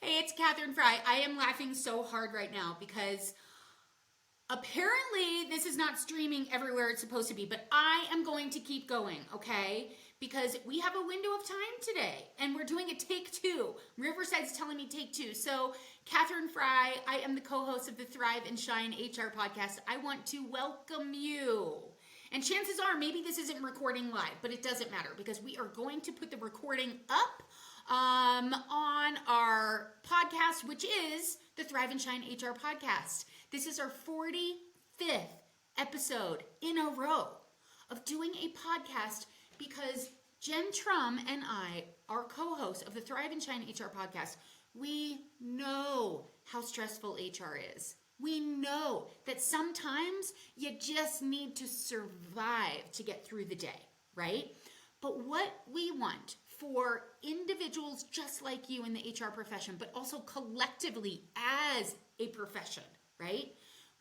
Hey, it's Katherine Fry. I am laughing so hard right now because apparently this is not streaming everywhere it's supposed to be, but I am going to keep going, okay? Because we have a window of time today and we're doing a take two. Riverside's telling me take two. So, Katherine Fry, I am the co host of the Thrive and Shine HR podcast. I want to welcome you. And chances are maybe this isn't recording live, but it doesn't matter because we are going to put the recording up on our podcast, which is the Thrive and Shine HR podcast. This is our 45th episode in a row of doing a podcast because Jen Trum and I, our co-hosts of the Thrive and Shine HR podcast, we know how stressful HR is. We know that sometimes you just need to survive to get through the day, right? But what we want for individuals just like you in the HR profession, but also collectively as a profession, right?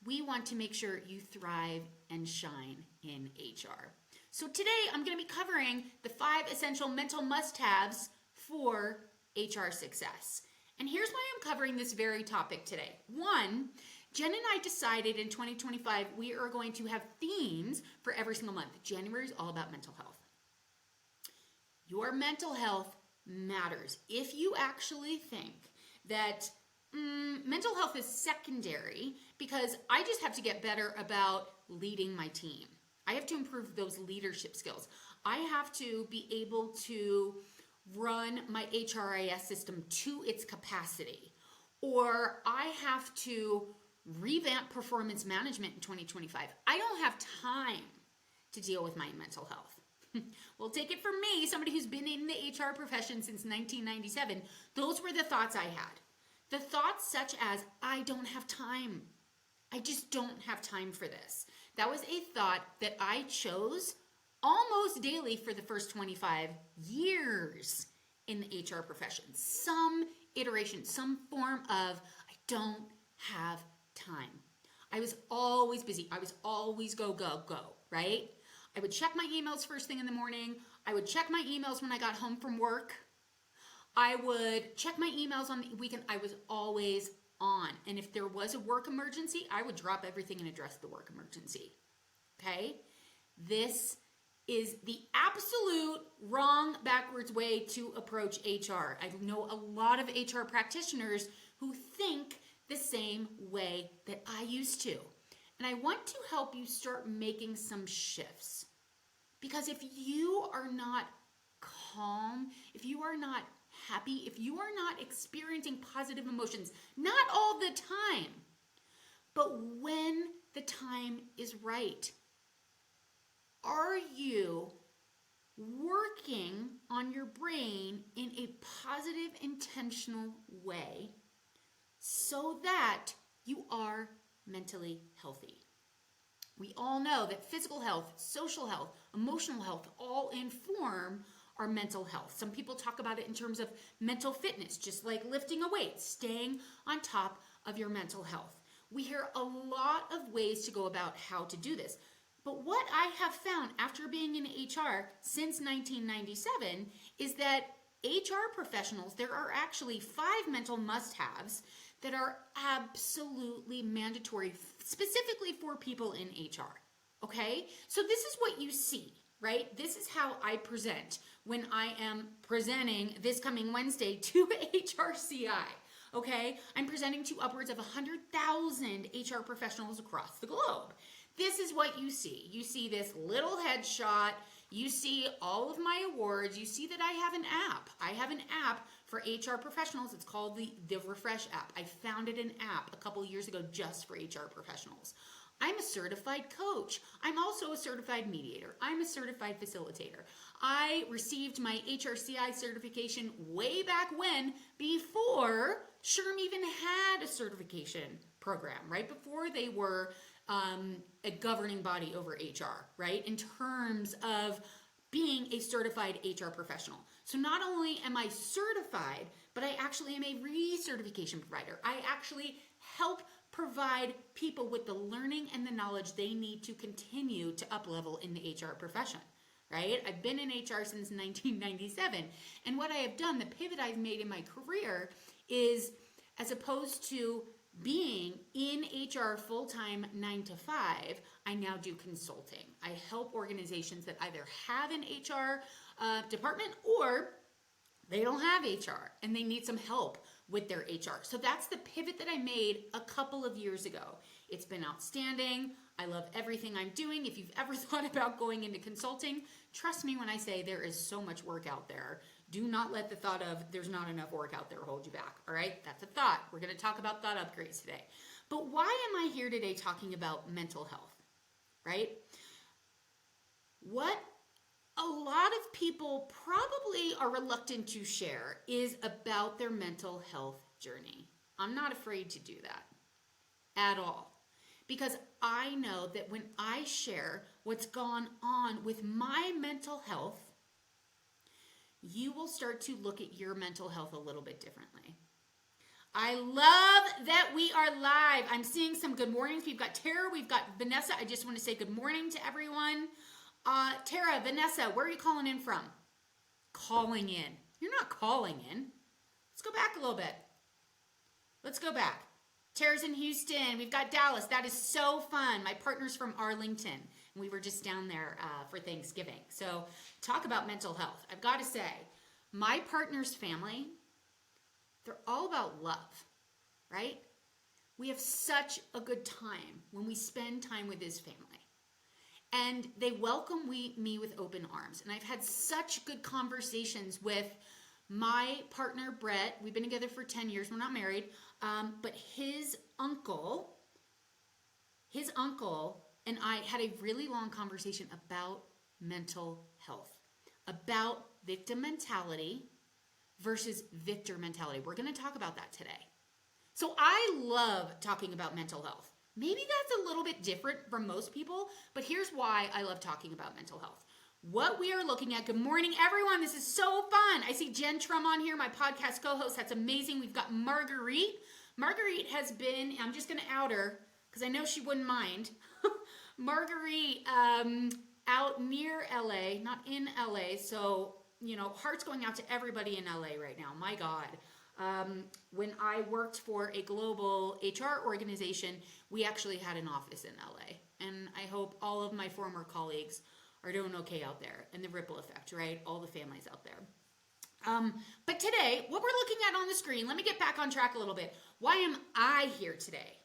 We want to make sure you thrive and shine in HR. So today I'm going to be covering the 5 essential mental must-haves for HR success. And here's why I'm covering this very topic today. One, Jen and I decided in 2025 we are going to have themes for every single month. January is all about mental health. Your mental health matters. If you actually think that mental health is secondary because I just have to get better about leading my team. I have to improve those leadership skills. I have to be able to run my HRIS system to its capacity. Or I have to revamp performance management in 2025. I don't have time to deal with my mental health. Well, take it from me, somebody who's been in the HR profession since 1997. Those were the thoughts I had. The thoughts such as, I don't have time. I just don't have time for this. That was a thought that I chose almost daily for the first 25 years in the HR profession. Some iteration, some form of, I don't have time. I was always busy. I was always go, right? I would check my emails first thing in the morning. I would check my emails when I got home from work. I would check my emails on the weekend. I was always on. And if there was a work emergency, I would drop everything and address the work emergency. Okay? This is the absolute wrong backwards way to approach HR. I know a lot of HR practitioners who think the same way that I used to. And I want to help you start making some shifts. Because if you are not calm, if you are not happy, if you are not experiencing positive emotions, not all the time, but when the time is right, are you working on your brain in a positive, intentional way so that you are mentally healthy? We all know that physical health, social health, emotional health all inform our mental health. Some people talk about it in terms of mental fitness, just like lifting a weight, staying on top of your mental health. We hear a lot of ways to go about how to do this. But what I have found after being in HR since 1997 is that HR professionals, there are actually 5 mental must-haves that are absolutely mandatory, specifically for people in HR, okay? So this is what you see, right? This is how I present when I am presenting this coming Wednesday to HRCI, okay? I'm presenting to upwards of 100,000 HR professionals across the globe. This is what you see. You see this little headshot. You see all of my awards. You see that I have an app. I have an app for HR professionals. It's called the Refresh app. I founded an app a couple years ago just for HR professionals. I'm a certified coach. I'm also a certified mediator. I'm a certified facilitator. I received my HRCI certification way back when, before SHRM even had a certification program, right? Before they were a governing body over HR, right? In terms of being a certified HR professional. So not only am I certified, but I actually am a recertification provider. I actually help provide people with the learning and the knowledge they need to continue to up-level in the HR profession, right? I've been in HR since 1997. And what I have done, the pivot I've made in my career is as opposed to being in HR full-time 9 to 5, I now do consulting. I help organizations that either have an HR department or they don't have HR and they need some help with their HR. So that's the pivot that I made a couple of years ago. It's been outstanding. I love everything I'm doing. If you've ever thought about going into consulting, trust me when I say there is so much work out there. Do not let the thought of there's not enough work out there hold you back, all right? That's a thought. We're going to talk about thought upgrades today. But why am I here today talking about mental health, right? What a lot of people probably are reluctant to share is about their mental health journey. I'm not afraid to do that at all. Because I know that when I share what's gone on with my mental health, you will start to look at your mental health a little bit differently. I love that we are live. I'm seeing some good mornings. We've got Tara, we've got Vanessa. I just want to say good morning to everyone. Tara, Vanessa, where are you calling in from? Calling in. You're not calling in. Let's go back a little bit. Let's go back. Tara's in Houston. We've got Dallas. That is so fun. My partner's from Arlington. And we were just down there for Thanksgiving. So talk about mental health. I've got to say, my partner's family, they're all about love, right? We have such a good time when we spend time with his family. And they welcome me with open arms. And I've had such good conversations with my partner, Brett. We've been together for 10 years. We're not married. But his uncle and I had a really long conversation about mental health, about victim mentality versus victor mentality. We're going to talk about that today. So I love talking about mental health. Maybe that's a little bit different from most people, but here's why I love talking about mental health. What we are looking at, good morning everyone, this is so fun. I see Jen Trum on here, my podcast co-host, that's amazing. We've got Marguerite. Marguerite has been, I'm just gonna out her, because I know she wouldn't mind. Marguerite, out near LA, not in LA, so, you know, hearts going out to everybody in LA right now, my God. When I worked for a global HR organization, we actually had an office in LA. And I hope all of my former colleagues are doing okay out there. And the ripple effect, right? All the families out there. But today, what we're looking at on the screen, let me get back on track a little bit. Why am I here today?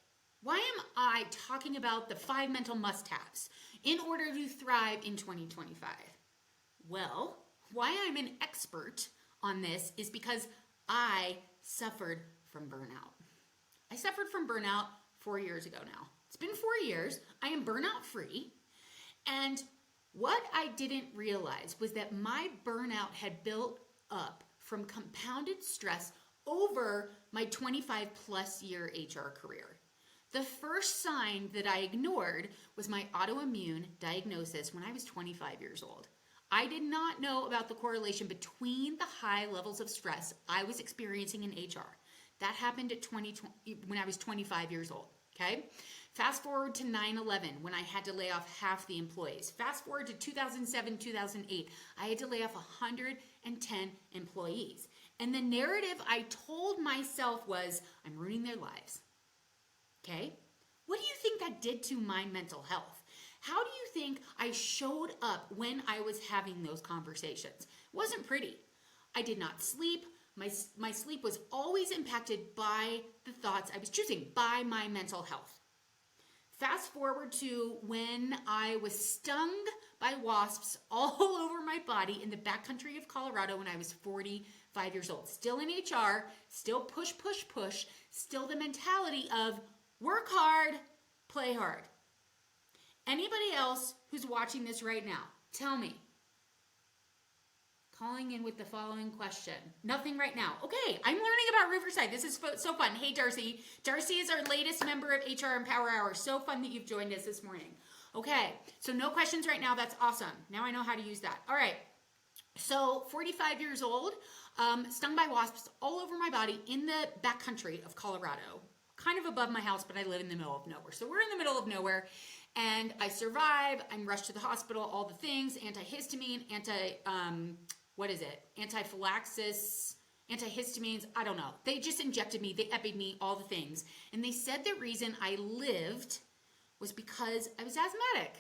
Why am I talking about the 5 mental must-haves in order to thrive in 2025? Well, why I'm an expert on this is because I suffered from burnout. I suffered from burnout 4 years ago now. It's been 4 years. I am burnout free. And what I didn't realize was that my burnout had built up from compounded stress over my 25 plus year HR career. The first sign that I ignored was my autoimmune diagnosis when I was 25 years old. I did not know about the correlation between the high levels of stress I was experiencing in HR. That happened at when I was 25 years old, okay? Fast forward to 9/11 when I had to lay off half the employees. Fast forward to 2007, 2008, I had to lay off 110 employees. And the narrative I told myself was, I'm ruining their lives, okay? What do you think that did to my mental health? How do you think I showed up when I was having those conversations? It wasn't pretty. I did not sleep. My sleep was always impacted by the thoughts I was choosing, by my mental health. Fast forward to when I was stung by wasps all over my body in the backcountry of Colorado when I was 45 years old. Still in HR, still push, push, push, still the mentality of work hard, play hard. Anybody else who's watching this right now, tell me. Calling in with the following question. Nothing right now. Okay, I'm learning about Riverside. This is so fun. Hey, Darcy. Darcy is our latest member of HR Empower Hour. So fun that you've joined us this morning. Okay, so no questions right now. That's awesome. Now I know how to use that. All right, so 45 years old, stung by wasps all over my body in the backcountry of Colorado. Kind of above my house, but I live in the middle of nowhere. So we're in the middle of nowhere. And I survive, I'm rushed to the hospital, all the things, antihistamine, anti-phylaxis, antihistamines, I don't know. They just injected me, they epied me, all the things. And they said the reason I lived was because I was asthmatic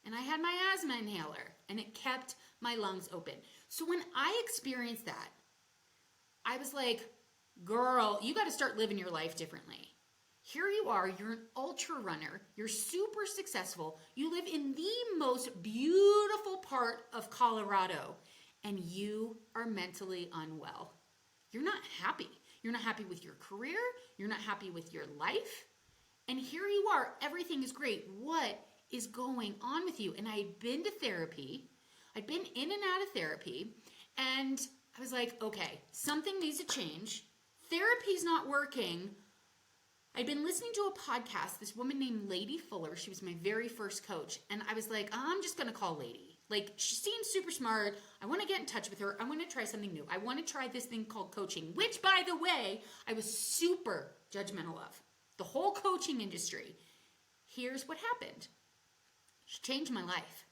and I had my asthma inhaler and it kept my lungs open. So when I experienced that, I was like, girl, you got to start living your life differently. Here you are, you're an ultra runner, you're super successful, you live in the most beautiful part of Colorado, and you are mentally unwell. You're not happy. You're not happy with your career, you're not happy with your life, and here you are, everything is great. What is going on with you? And I had been to therapy, I'd been in and out of therapy, and I was like, okay, something needs to change. Therapy's not working. I'd been listening to a podcast, this woman named Lady Fuller. She was my very first coach. And I was like, I'm just going to call Lady. Like, she seems super smart. I want to get in touch with her. I want to try something new. I want to try this thing called coaching, which, by the way, I was super judgmental of. The whole coaching industry. Here's what happened. She changed my life.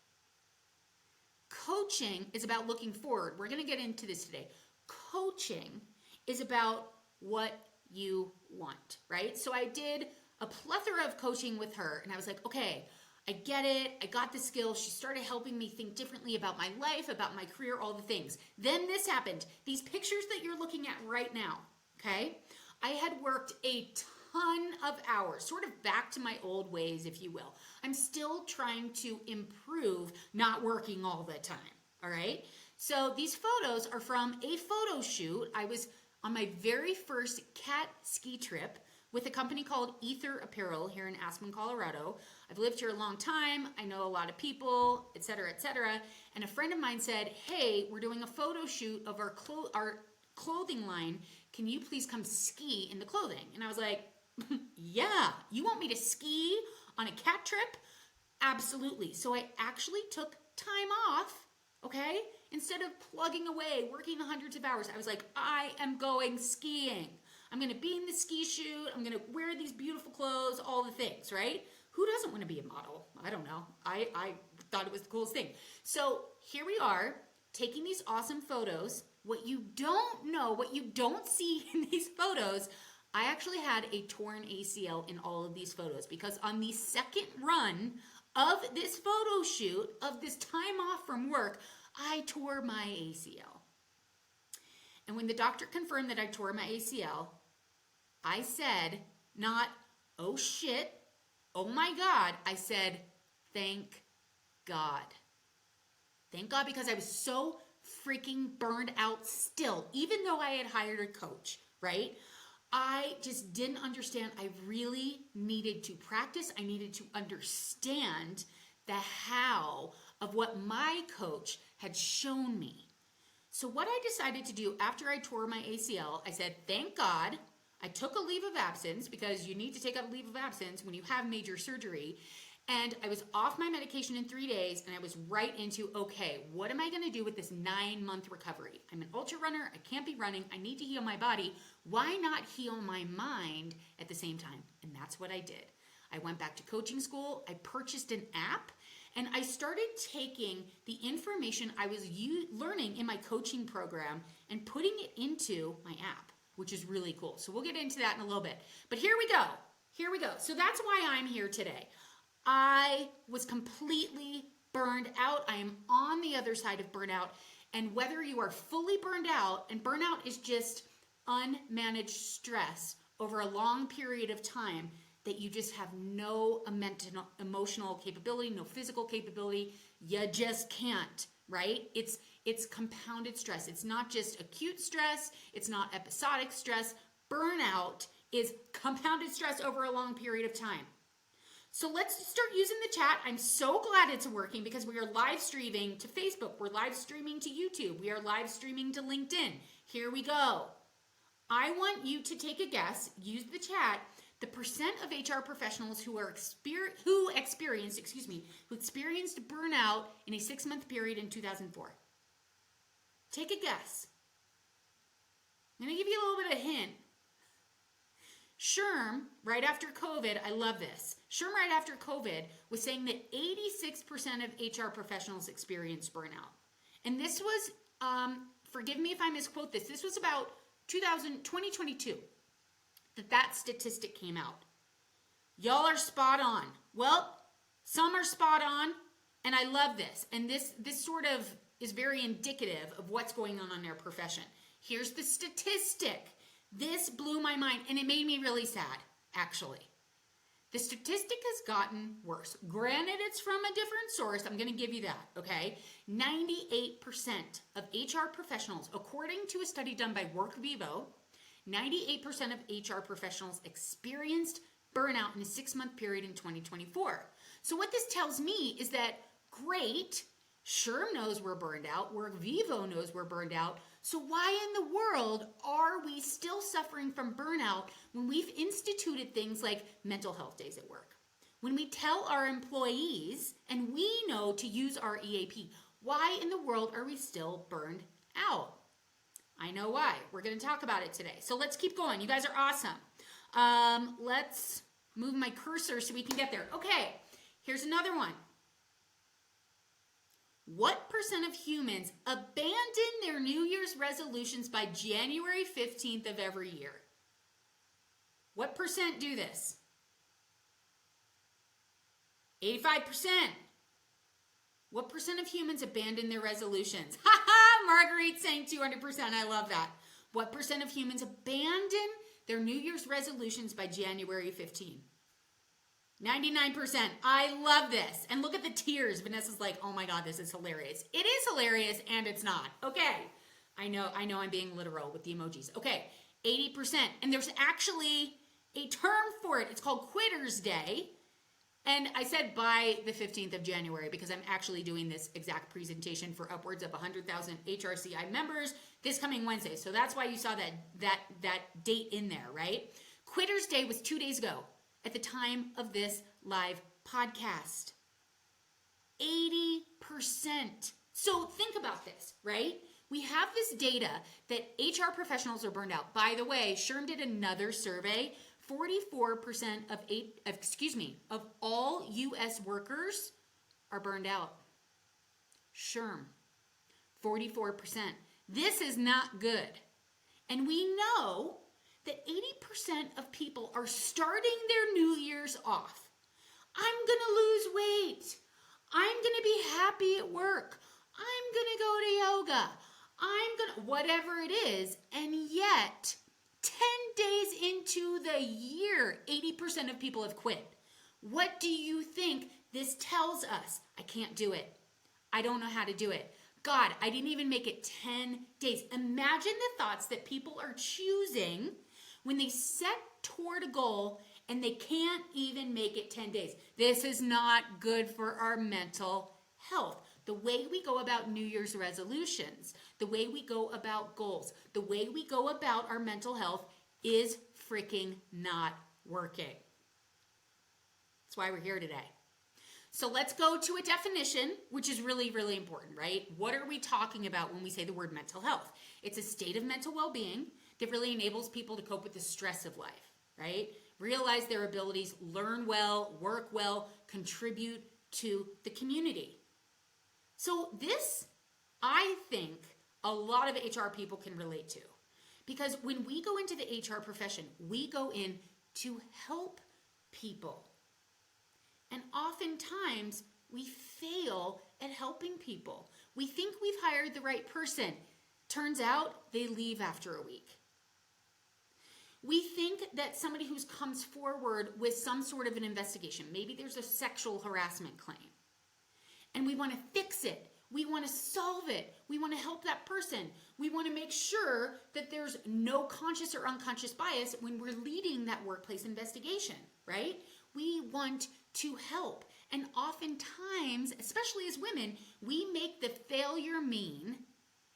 Coaching is about looking forward. We're going to get into this today. Coaching is about what you want, right? So I did a plethora of coaching with her and I was like, okay, I get it. I got the skills. She started helping me think differently about my life, about my career, all the things. Then this happened. These pictures that you're looking at right now, okay? I had worked a ton of hours, sort of back to my old ways, if you will. I'm still trying to improve not working all the time, all right? So these photos are from a photo shoot. I was on my very first cat ski trip with a company called Ether Apparel here in Aspen, Colorado. I've lived here a long time. I know a lot of people, et cetera, et cetera. And a friend of mine said, hey, we're doing a photo shoot of our clothing line. Can you please come ski in the clothing? And I was like, yeah, you want me to ski on a cat trip? Absolutely. So I actually took time off, okay? Instead of plugging away, working the hundreds of hours, I was like, I am going skiing. I'm going to be in the ski shoot. I'm going to wear these beautiful clothes, all the things, right? Who doesn't want to be a model? I don't know. I thought it was the coolest thing. So here we are taking these awesome photos. What you don't know, what you don't see in these photos, I actually had a torn ACL in all of these photos because on the second run of this photo shoot, of this time off from work, I tore my ACL. And when the doctor confirmed that I tore my ACL, I said, not, oh shit, oh my God. I said, thank God. Thank God, because I was so freaking burned out still, even though I had hired a coach, right? I just didn't understand. I really needed to practice. I needed to understand the how of what my coach had shown me. So what I decided to do after I tore my ACL, I said, thank God. I took a leave of absence because you need to take a leave of absence when you have major surgery. And I was off my medication in 3 days and I was right into, okay, what am I going to do with this 9-month recovery? I'm an ultra runner. I can't be running. I need to heal my body. Why not heal my mind at the same time? And that's what I did. I went back to coaching school. I purchased an app and I started taking the information I was learning in my coaching program and putting it into my app, which is really cool. So we'll get into that in a little bit. But here we go. Here we go. So that's why I'm here today. I was completely burned out. I am on the other side of burnout. And whether you are fully burned out, and burnout is just unmanaged stress over a long period of time that you just have no emotional capability, no physical capability, you just can't, right? It's compounded stress. It's not just acute stress. It's not episodic stress. Burnout is compounded stress over a long period of time. So let's start using the chat. I'm so glad it's working because we are live streaming to Facebook. We're live streaming to YouTube. We are live streaming to LinkedIn. Here we go. I want you to take a guess, use the chat, the percent of HR professionals who experienced burnout in a 6-month period in 2004. Take a guess. I'm going to give you a little bit of a hint. SHRM, right after COVID, I love this. SHRM, right after COVID, was saying that 86% of HR professionals experienced burnout. And this was, forgive me if I misquote this was about 2022 that statistic came out. Y'all are spot on. Well, some are spot on, and I love this. And this sort of is very indicative of what's going on in their profession. Here's the statistic. This blew my mind, and it made me really sad, actually. The statistic has gotten worse. Granted, it's from a different source. I'm going to give you that, okay? 98% of HR professionals, according to a study done by WorkVivo, 98% of HR professionals experienced burnout in a 6-month period in 2024. So what this tells me is that, great, SHRM knows we're burned out, WorkVivo knows we're burned out, so why in the world are we still suffering from burnout when we've instituted things like mental health days at work? When we tell our employees, and we know to use our EAP, why in the world are we still burned out? I know why. We're going to talk about it today. So let's keep going. You guys are awesome. Let's move my cursor so we can get there. Okay, here's another one. What percent of humans abandon their New Year's resolutions by January 15th of every year? What percent do this? 85%. What percent of humans abandon their resolutions? Ha ha! Marguerite saying 200%. I love that. What percent of humans abandon their New Year's resolutions by January 15th? 99%. I love this. And look at the tears. Vanessa's like, oh my God, this is hilarious. It is hilarious and it's not. Okay. I know I'm being literal with the emojis. Okay. 80%. And there's actually a term for it. It's called Quitter's Day. And I said by the 15th of January because I'm actually doing this exact presentation for upwards of 100,000 HRCI members this coming Wednesday. So that's why you saw that date in there, right? Quitter's Day was 2 days ago at the time of this live podcast. 80%. So think about this, right? We have this data that HR professionals are burned out. By the way, SHRM did another survey. 44% of all U.S. workers are burned out. SHRM, 44%. This is not good. And we know that 80% of people are starting their New Year's off. I'm going to lose weight. I'm going to be happy at work. I'm going to go to yoga. Whatever it is. And yet, 10 days into the year, 80% of people have quit. What do you think this tells us? I can't do it. I don't know how to do it. God, I didn't even make it 10 days. Imagine the thoughts that people are choosing when they set toward a goal and they can't even make it 10 days. This is not good for our mental health. The way we go about New Year's resolutions, the way we go about goals, the way we go about our mental health is freaking not working. That's why we're here today. So let's go to a definition, which is really, really important, right? What are we talking about when we say the word mental health? It's a state of mental well-being that really enables people to cope with the stress of life, right? Realize their abilities, learn well, work well, contribute to the community. So this, I think, a lot of HR people can relate to. Because when we go into the HR profession, we go in to help people. And oftentimes, we fail at helping people. We think we've hired the right person. Turns out, they leave after a week. We think that somebody who comes forward with some sort of an investigation, maybe there's a sexual harassment claim, and we want to fix it. We want to solve it. We want to help that person. We want to make sure that there's no conscious or unconscious bias when we're leading that workplace investigation, right? We want to help. And oftentimes, especially as women, we make the failure mean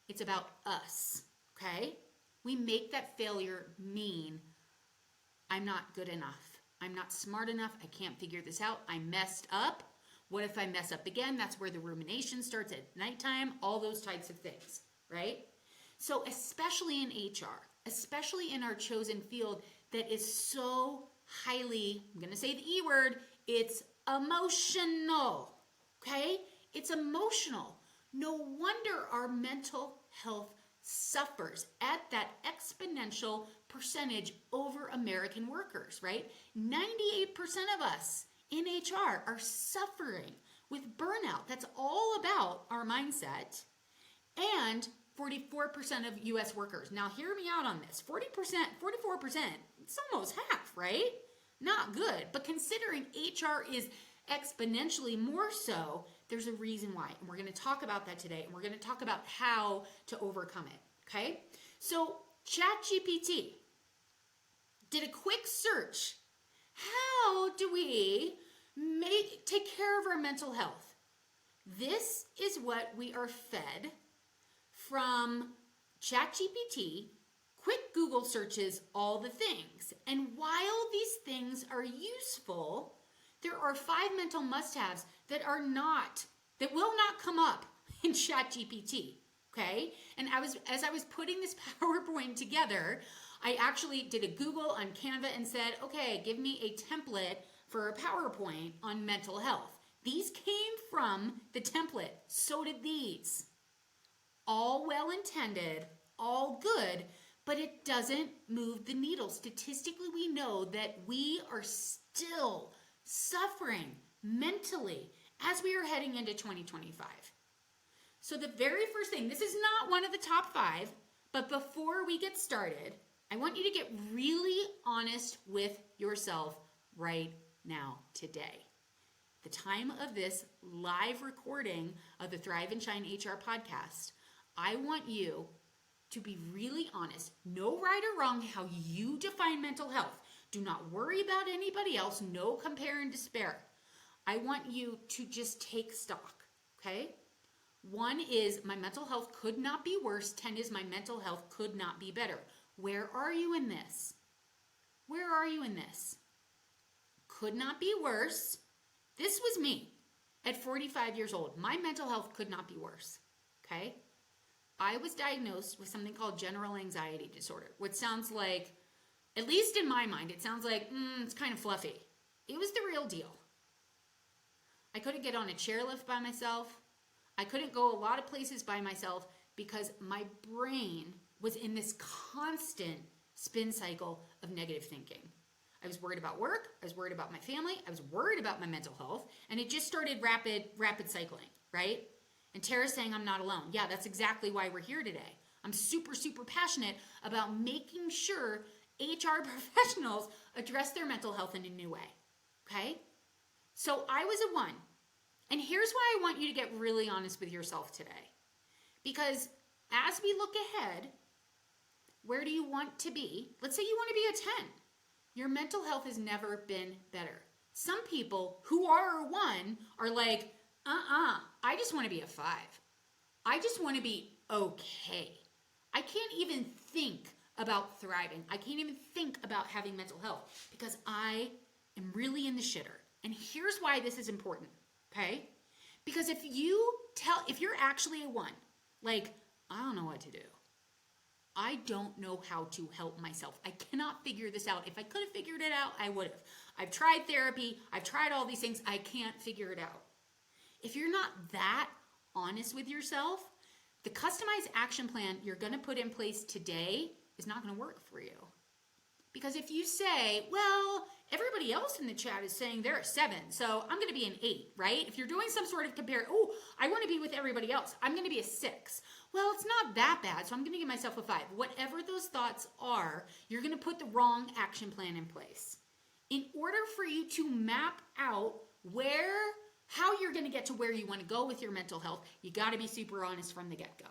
it's about us, okay? We make that failure mean I'm not good enough. I'm not smart enough. I can't figure this out. I messed up. What if I mess up again? That's where the rumination starts at nighttime, all those types of things, right? So especially in HR, especially in our chosen field that is so highly, I'm going to say the E word, it's emotional, okay? It's emotional. No wonder our mental health suffers at that exponential percentage over American workers, right? 98% of us in HR are suffering with burnout. That's all about our mindset. And 44% of US workers. Now, hear me out on this. 40%, 44%, it's almost half, right? Not good. But considering HR is exponentially more so, there's a reason why. And we're going to talk about that today. And we're going to talk about how to overcome it. Okay? So, ChatGPT did a quick search. How do we take care of our mental health? This is what we are fed from ChatGPT, quick Google searches, all the things. And while these things are useful, there are 5 mental must-haves that will not come up in ChatGPT, okay? And as I was putting this PowerPoint together, I actually did a Google on Canva and said, okay, give me a template for a PowerPoint on mental health. These came from the template. So did these. All well-intended, all good, but it doesn't move the needle. Statistically, we know that we are still suffering mentally as we are heading into 2025. So the very first thing, this is not one of the top 5, but before we get started, I want you to get really honest with yourself right now, today. The time of this live recording of the Thrive and Shine HR podcast, I want you to be really honest. No right or wrong how you define mental health. Do not worry about anybody else. No compare and despair. I want you to just take stock, okay? 1 is my mental health could not be worse. 10 is my mental health could not be better. Where are you in this? Where are you in this? Could not be worse. This was me at 45 years old. My mental health could not be worse, okay? I was diagnosed with something called general anxiety disorder, which sounds like, at least in my mind, it sounds like, it's kind of fluffy. It was the real deal. I couldn't get on a chairlift by myself. I couldn't go a lot of places by myself because my brain was in this constant spin cycle of negative thinking. I was worried about work. I was worried about my family. I was worried about my mental health. And it just started rapid cycling, right? And Tara's saying I'm not alone. Yeah, that's exactly why we're here today. I'm super, super passionate about making sure HR professionals address their mental health in a new way, okay? So I was a 1. And here's why I want you to get really honest with yourself today. Because as we look ahead, where do you want to be? Let's say you want to be a 10. Your mental health has never been better. Some people who are a 1 are like, I just want to be a 5. I just want to be okay. I can't even think about thriving. I can't even think about having mental health because I am really in the shitter. And here's why this is important, okay? Because if you're actually a 1, like, I don't know what to do. I don't know how to help myself. I cannot figure this out. If I could have figured it out, I would have. I've tried therapy. I've tried all these things. I can't figure it out. If you're not that honest with yourself, the customized action plan you're going to put in place today is not going to work for you. Because if you say, well, everybody else in the chat is saying they're a 7, so I'm going to be an 8, right? If you're doing some sort of compare, I want to be with everybody else. I'm going to be a 6. Well, it's not that bad, so I'm going to give myself a 5. Whatever those thoughts are, you're going to put the wrong action plan in place. In order for you to map out how you're going to get to where you want to go with your mental health, you got to be super honest from the get-go.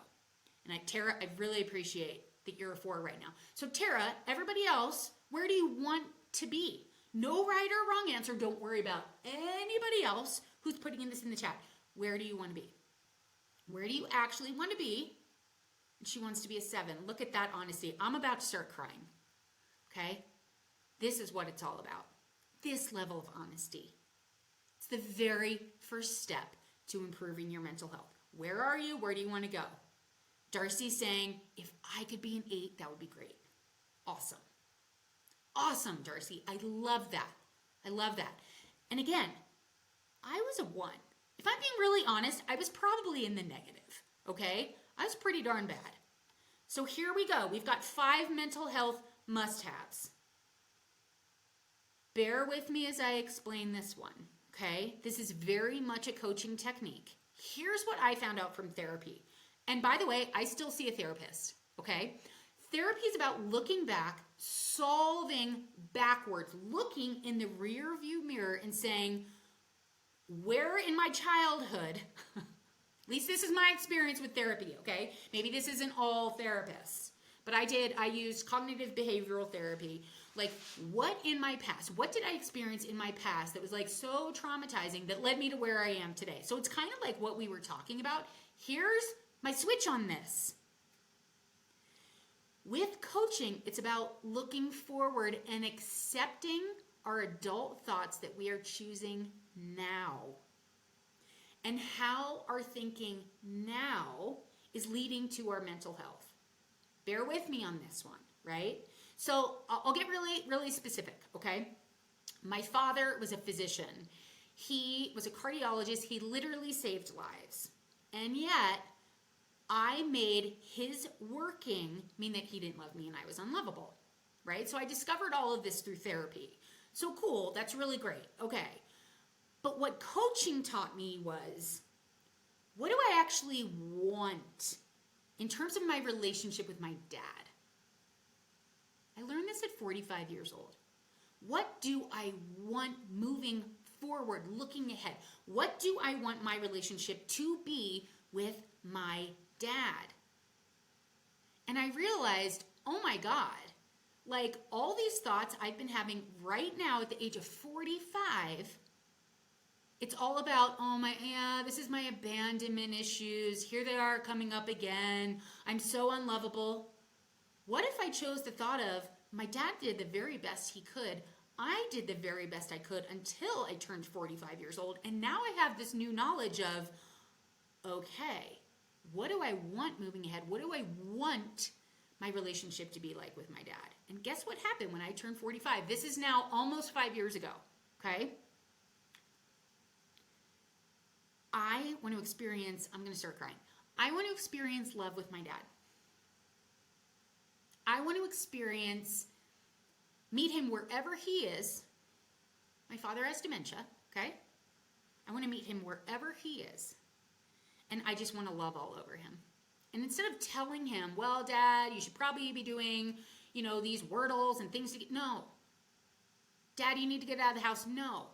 And Tara, I really appreciate that you're a 4 right now. So Tara, everybody else, where do you want to be? No right or wrong answer. Don't worry about anybody else who's putting this in the chat. Where do you want to be? Where do you actually want to be? And she wants to be a 7. Look at that honesty. I'm about to start crying. Okay? This is what it's all about. This level of honesty. It's the very first step to improving your mental health. Where are you? Where do you want to go? Darcy's saying, if I could be an 8, that would be great. Awesome. Awesome, Darcy. I love that. I love that. And again, I was a 1. If I'm being really honest, I was probably in the negative, okay? I was pretty darn bad. So here we go. We've got 5 mental health must-haves. Bear with me as I explain this one, okay? This is very much a coaching technique. Here's what I found out from therapy. And by the way, I still see a therapist, okay? Therapy is about looking back, solving backwards, looking in the rear view mirror and saying, where in my childhood, at least this is my experience with therapy, okay? Maybe this isn't all therapists, but I used cognitive behavioral therapy. Like, what in my past, what did I experience in my past that was like so traumatizing that led me to where I am today? So it's kind of like what we were talking about. Here's my switch on this. With coaching, it's about looking forward and accepting our adult thoughts that we are choosing now. And how our thinking now is leading to our mental health. Bear with me on this one, right? So I'll get really, really specific, okay? My father was a physician. He was a cardiologist. He literally saved lives. And yet, I made his working mean that he didn't love me and I was unlovable, right? So I discovered all of this through therapy. So cool, that's really great, okay. But what coaching taught me was, what do I actually want in terms of my relationship with my dad? I learned this at 45 years old. What do I want moving forward, looking ahead? What do I want my relationship to be with my dad? And I realized, oh my God, like all these thoughts I've been having right now at the age of 45, it's all about, this is my abandonment issues. Here they are coming up again. I'm so unlovable. What if I chose the thought of, my dad did the very best he could. I did the very best I could until I turned 45 years old. And now I have this new knowledge of, okay, what do I want moving ahead? What do I want my relationship to be like with my dad? And guess what happened when I turned 45? This is now almost 5 years ago, okay? I want to experience, I'm going to start crying. I want to experience love with my dad. I want to meet him wherever he is. My father has dementia, okay? I want to meet him wherever he is. And I just want to love all over him. And instead of telling him, well, Dad, you should probably be doing, these Wordles and things to get, no. Dad, you need to get out of the house. No.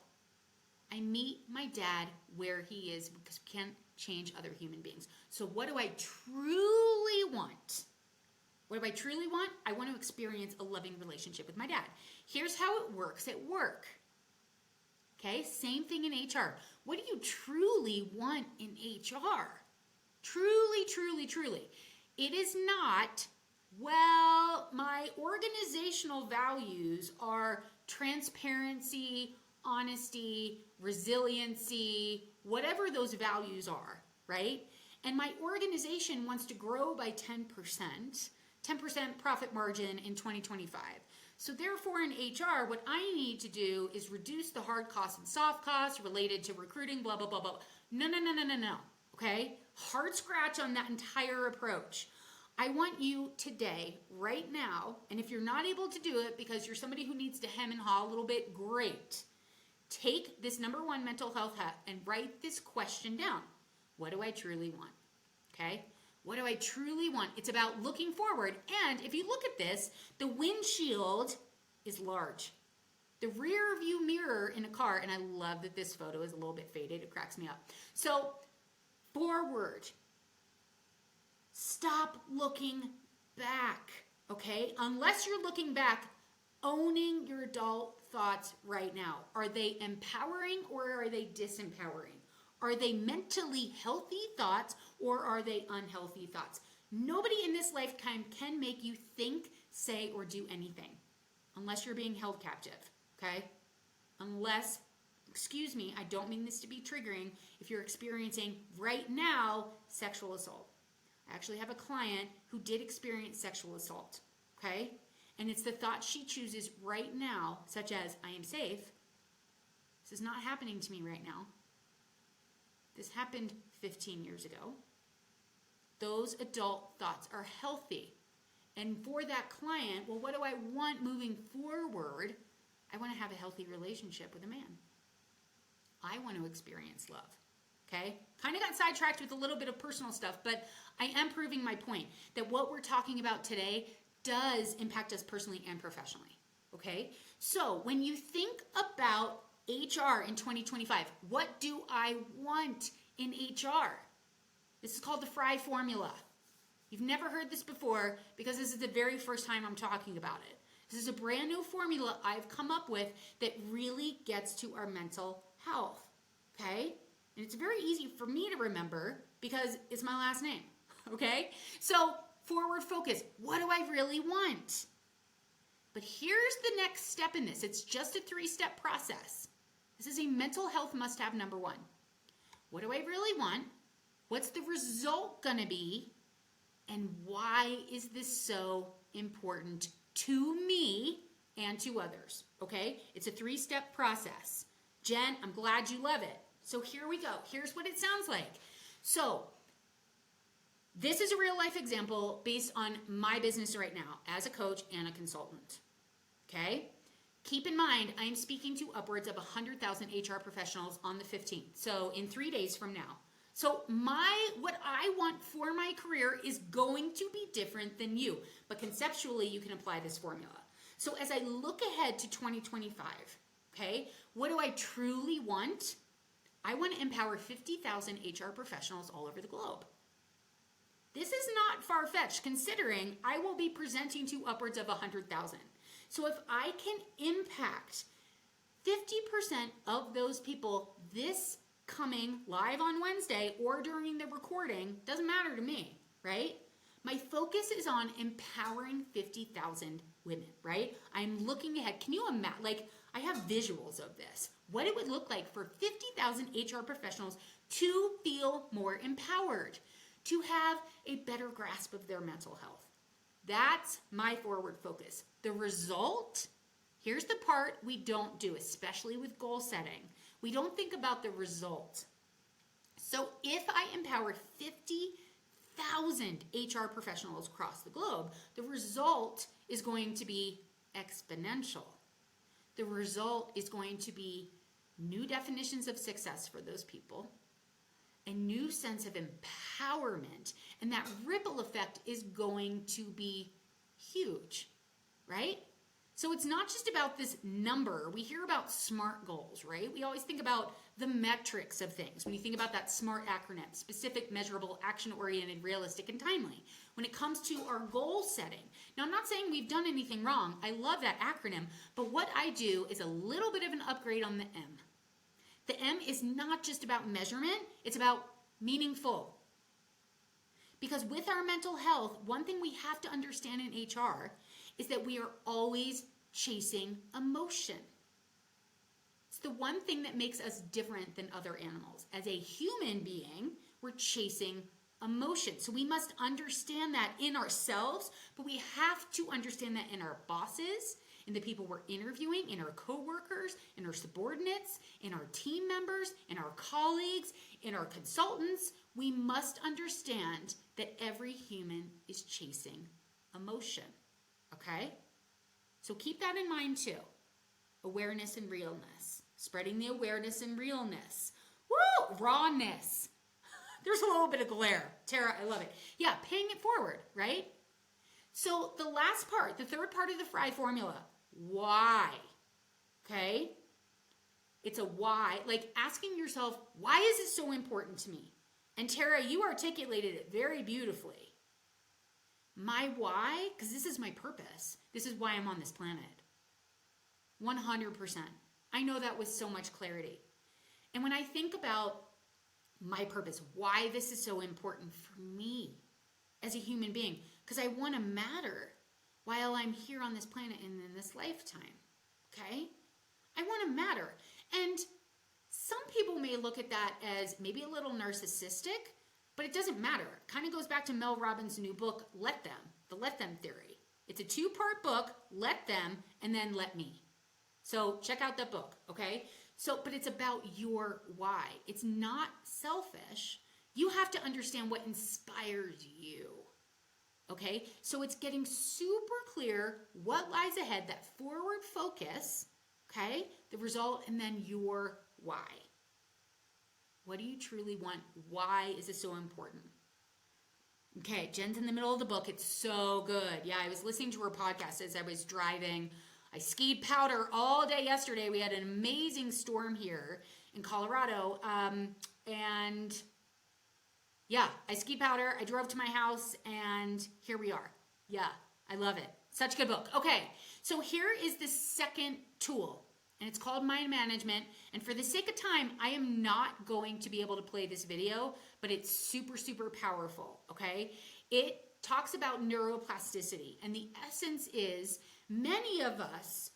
I meet my dad where he is because we can't change other human beings. So what do I truly want? What do I truly want? I want to experience a loving relationship with my dad. Here's how it works at work. Okay, same thing in HR. What do you truly want in HR? Truly, truly, truly. It is not, well, my organizational values are transparency, honesty, resiliency, whatever those values are, right? And my organization wants to grow by 10% profit margin in 2025. So therefore in HR, what I need to do is reduce the hard costs and soft costs related to recruiting, blah, blah, blah, blah. No. Okay? Hard scratch on that entire approach. I want you today, right now, and if you're not able to do it because you're somebody who needs to hem and haw a little bit, great. Take this number 1 mental health hack and write this question down. What do I truly want? Okay? What do I truly want? It's about looking forward. And if you look at this, the windshield is large. The rear view mirror in a car, and I love that this photo is a little bit faded. It cracks me up. So forward. Stop looking back, okay? Unless you're looking back, owning your adult thoughts right now. Are they empowering or are they disempowering? Are they mentally healthy thoughts or are they unhealthy thoughts? Nobody in this lifetime can make you think, say, or do anything unless you're being held captive, okay? Unless, excuse me, I don't mean this to be triggering, if you're experiencing right now sexual assault. I actually have a client who did experience sexual assault, okay? And it's the thought she chooses right now, such as, I am safe. This is not happening to me right now. This happened 15 years ago. Those adult thoughts are healthy. And for that client, well, what do I want moving forward? I want to have a healthy relationship with a man. I want to experience love. Okay? Kind of got sidetracked with a little bit of personal stuff, but I am proving my point that what we're talking about today does impact us personally and professionally. Okay? So when you think about HR in 2025, what do I want in HR? This is called the Fry formula. You've never heard this before because this is the very first time I'm talking about it. This is a brand new formula I've come up with that really gets to our mental health. Okay? And it's very easy for me to remember because it's my last name. Okay? So, forward focus. What do I really want? But here's the next step in this. It's just a 3-step process. This is a mental health must-have number 1. What do I really want? What's the result gonna be? And why is this so important to me and to others? Okay? It's a 3-step process. Jen, I'm glad you love it. So here we go. Here's what it sounds like. So this is a real life example based on my business right now as a coach and a consultant. Okay? Keep in mind, I'm speaking to upwards of 100,000 HR professionals on the 15th. So in 3 days from now. So what I want for my career is going to be different than you. But conceptually, you can apply this formula. So as I look ahead to 2025, okay, what do I truly want? I want to empower 50,000 HR professionals all over the globe. This is not far-fetched considering I will be presenting to upwards of 100,000. So if I can impact 50% of those people this coming live on Wednesday or during the recording, doesn't matter to me, right? My focus is on empowering 50,000 women, right? I'm looking ahead. Can you imagine, like, I have visuals of this. What it would look like for 50,000 HR professionals to feel more empowered, to have a better grasp of their mental health. That's my forward focus. The result, here's the part we don't do, especially with goal setting. We don't think about the result. So if I empower 50,000 HR professionals across the globe, the result is going to be exponential. The result is going to be new definitions of success for those people, a new sense of empowerment, and that ripple effect is going to be huge, right? So it's not just about this number. We hear about SMART goals, right? We always think about the metrics of things. When you think about that SMART acronym, specific, measurable, action-oriented, realistic, and timely. When it comes to our goal setting. Now, I'm not saying we've done anything wrong. I love that acronym. But what I do is a little bit of an upgrade on the M. The M is not just about measurement. It's about meaningful. Because with our mental health, one thing we have to understand in HR is that we are always chasing emotion. It's the one thing that makes us different than other animals. As a human being, we're chasing emotion. So we must understand that in ourselves, but we have to understand that in our bosses, in the people we're interviewing, in our coworkers, in our subordinates, in our team members, in our colleagues, in our consultants. We must understand that every human is chasing emotion. Okay? So keep that in mind too. Awareness and realness. Spreading the awareness and realness. Woo! Rawness. There's a little bit of glare. Tara, I love it. Yeah, paying it forward, right? So the last part, the third part of the Fry formula. Why? Okay? It's a why. Like asking yourself, why is this so important to me? And Tara, you articulated it very beautifully. My why, because this is my purpose. This is why I'm on this planet. 100%. I know that with so much clarity. And when I think about my purpose, why this is so important for me as a human being, because I want to matter while I'm here on this planet and in this lifetime. Okay? I want to matter. And some people may look at that as maybe a little narcissistic, but it doesn't matter. It kind of goes back to Mel Robbins' new book, Let Them, the Let Them Theory. It's a 2-part book, Let Them, and then Let Me. So check out that book, okay? But it's about your why. It's not selfish. You have to understand what inspires you, Okay, so it's getting super clear what lies ahead, that forward focus, okay, the result, and then your why. What do you truly want? Why is this so important? Okay, Jen's in the middle of the book. It's so good. Yeah, I was listening to her podcast as I was driving. I skied powder all day yesterday. We had an amazing storm here in Colorado. And yeah, I skied powder. I drove to my house and here we are. Yeah, I love it. Such a good book. Okay, so here is the second tool, and it's called mind management. And for the sake of time, I am not going to be able to play this video, but it's super, super powerful, okay? It talks about neuroplasticity, and the essence is many of us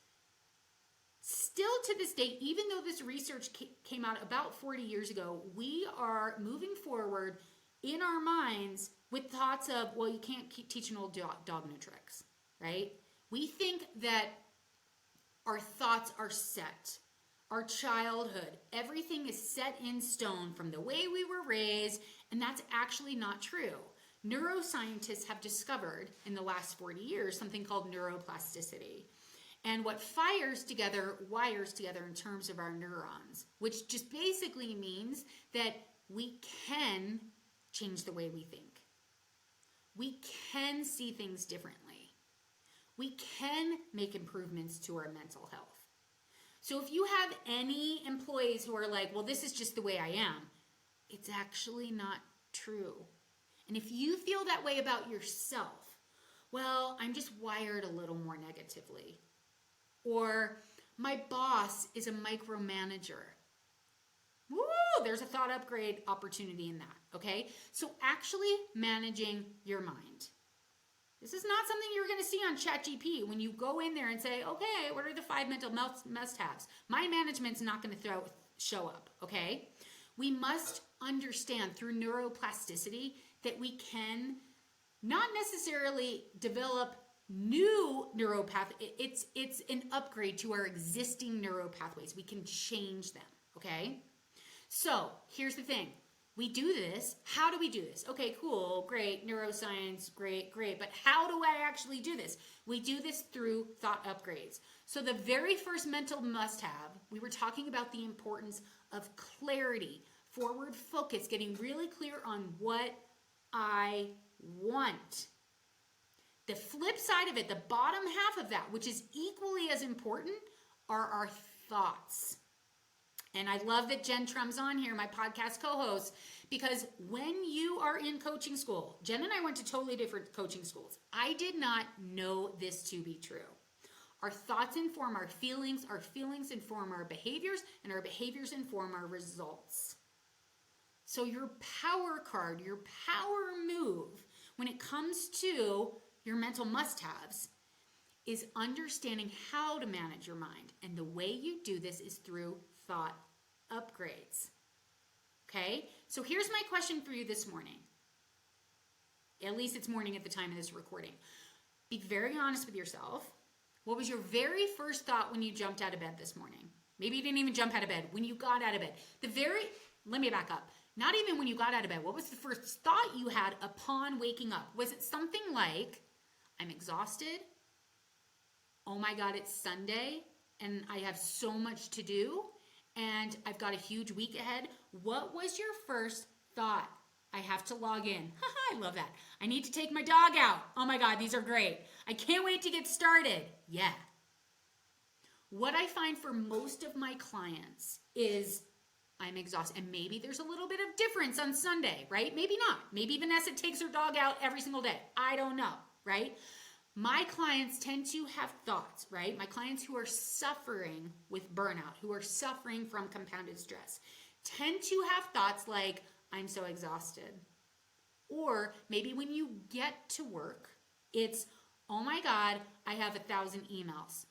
still to this day, even though this research came out about 40 years ago, we are moving forward in our minds with thoughts of, well, you can't teach an old dog new tricks, right? We think that our thoughts are set. Our childhood, everything is set in stone from the way we were raised, and that's actually not true. Neuroscientists have discovered in the last 40 years something called neuroplasticity. And what fires together, wires together in terms of our neurons, which just basically means that we can change the way we think. We can see things differently. We can make improvements to our mental health. So if you have any employees who are like, well, this is just the way I am, it's actually not true. And if you feel that way about yourself, well, I'm just wired a little more negatively. Or my boss is a micromanager. Woo, there's a thought upgrade opportunity in that, okay? So actually managing your mind. This is not something you're going to see on ChatGPT when you go in there and say, okay, what are the 5 mental must-haves? Mind management's not going to show up, okay? We must understand through neuroplasticity that we can not necessarily develop new neuropath. It's an upgrade to our existing neuropathways. We can change them, okay? So here's the thing. We do this. How do we do this? Okay, cool, great, neuroscience, great. But how do I actually do this? We do this through thought upgrades. So the very first mental must-have, we were talking about the importance of clarity, forward focus, getting really clear on what I want. The flip side of it, the bottom half of that, which is equally as important, are our thoughts. And I love that Jen Trum's on here, my podcast co-host, because when you are in coaching school, Jen and I went to totally different coaching schools. I did not know this to be true. Our thoughts inform our feelings inform our behaviors, and our behaviors inform our results. So your power card, your power move, when it comes to your mental must-haves, is understanding how to manage your mind. And the way you do this is through thought upgrades. Okay? So here's my question for you this morning. At least it's morning at the time of this recording. Be very honest with yourself. What was your very first thought when you jumped out of bed this morning? Maybe you didn't even jump out of bed. When you got out of bed. Let me back up. Not even when you got out of bed. What was the first thought you had upon waking up? Was it something like, I'm exhausted? Oh my God, it's Sunday and I have so much to do and I've got a huge week ahead. What was your first thought? I have to log in. I love that. I need to take my dog out. Oh my God, these are great. I can't wait to get started. Yeah. What I find for most of my clients is I'm exhausted. And maybe there's a little bit of difference on Sunday, right? Maybe not. Maybe Vanessa takes her dog out every single day. I don't know, right? My clients tend to have thoughts, right? My clients who are suffering with burnout, who are suffering from compounded stress, tend to have thoughts like, I'm so exhausted. Or maybe when you get to work, it's, oh my God, I have 1,000 emails.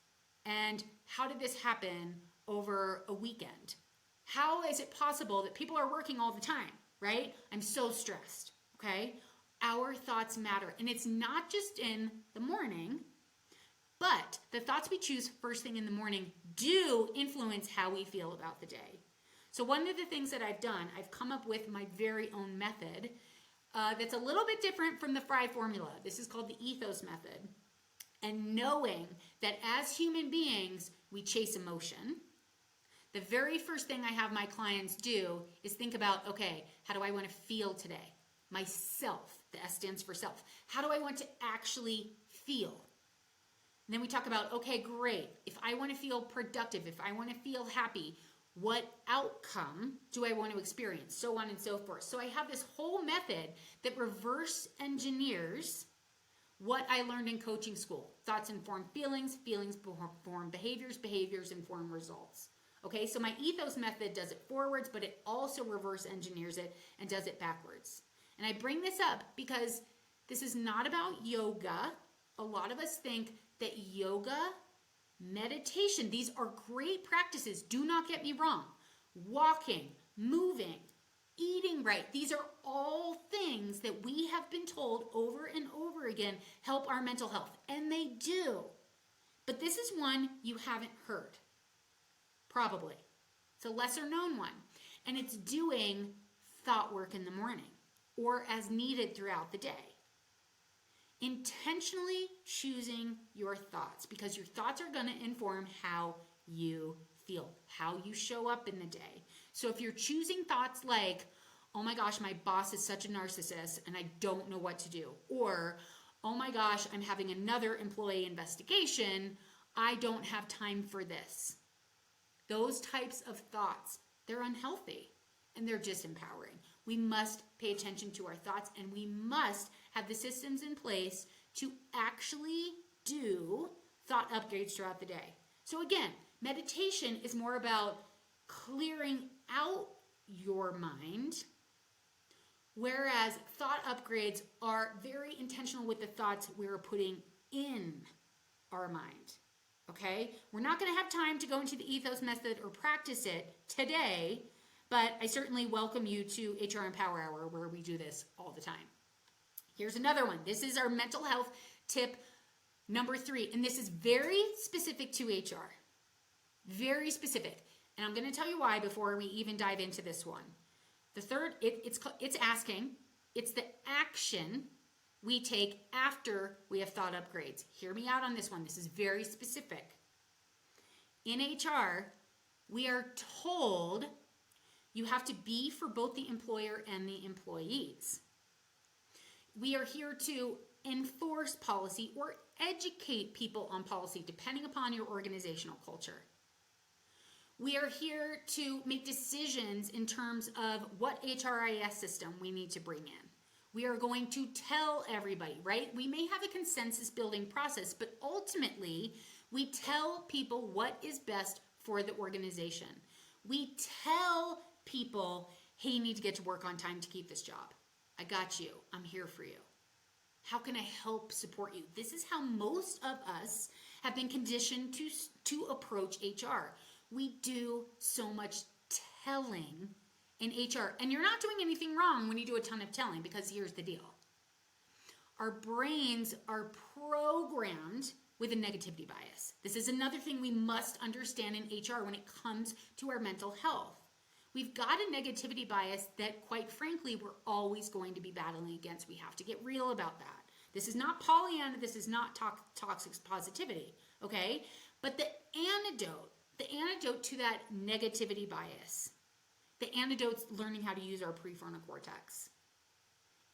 And how did this happen over a weekend? How is it possible that people are working all the time, right? I'm so stressed, okay? Our thoughts matter. And it's not just in the morning, but the thoughts we choose first thing in the morning do influence how we feel about the day. So one of the things that I've done, I've come up with my very own method that's a little bit different from the Fry formula. This is called the ethos method. And knowing that as human beings, we chase emotion. The very first thing I have my clients do is think about, okay, how do I want to feel today? Myself, the S stands for self. How do I want to actually feel? And then we talk about, okay, great. If I want to feel productive, if I want to feel happy, what outcome do I want to experience? So on and so forth. So I have this whole method that reverse engineers what I learned in coaching school. Thoughts inform feelings, feelings inform behaviors, behaviors inform results. Okay, so my ethos method does it forwards, but it also reverse engineers it and does it backwards. And I bring this up because this is not about yoga. A lot of us think that yoga, meditation, these are great practices. Do not get me wrong. Walking, moving, eating right, these are all things that we have been told over and over again help our mental health. And they do. But this is one you haven't heard. Probably. It's a lesser known one. And it's doing thought work in the morning or as needed throughout the day. Intentionally choosing your thoughts, because your thoughts are going to inform how you feel, how you show up in the day. So if you're choosing thoughts like, oh my gosh, my boss is such a narcissist and I don't know what to do, or oh my gosh, I'm having another employee investigation, I don't have time for this. Those types of thoughts, they're unhealthy and they're disempowering. We must pay attention to our thoughts, and we must have the systems in place to actually do thought upgrades throughout the day. So again, meditation is more about clearing out your mind, whereas thought upgrades are very intentional with the thoughts we're putting in our mind. Okay? We're not going to have time to go into the ethos method or practice it today, but I certainly welcome you to HR and Power Hour, where we do this all the time. Here's another one. This is our mental health tip number 3, and this is very specific to HR. Very specific. And I'm going to tell you why before we even dive into this one. The third, it's asking. It's the action we take after we have thought upgrades. Hear me out on this one. This is very specific. In HR, we are told you have to be for both the employer and the employees. We are here to enforce policy or educate people on policy, depending upon your organizational culture. We are here to make decisions in terms of what HRIS system we need to bring in. We are going to tell everybody, right? We may have a consensus building process, but ultimately, we tell people what is best for the organization. We tell people, hey, you need to get to work on time to keep this job. I got you. I'm here for you. How can I help support you? This is how most of us have been conditioned to approach HR. We do so much telling in HR. And you're not doing anything wrong when you do a ton of telling, because here's the deal. Our brains are programmed with a negativity bias. This is another thing we must understand in HR when it comes to our mental health. We've got a negativity bias that, quite frankly, we're always going to be battling against. We have to get real about that. This is not Pollyanna. This is not toxic positivity, okay? But the antidote to that negativity bias, the antidote's learning how to use our prefrontal cortex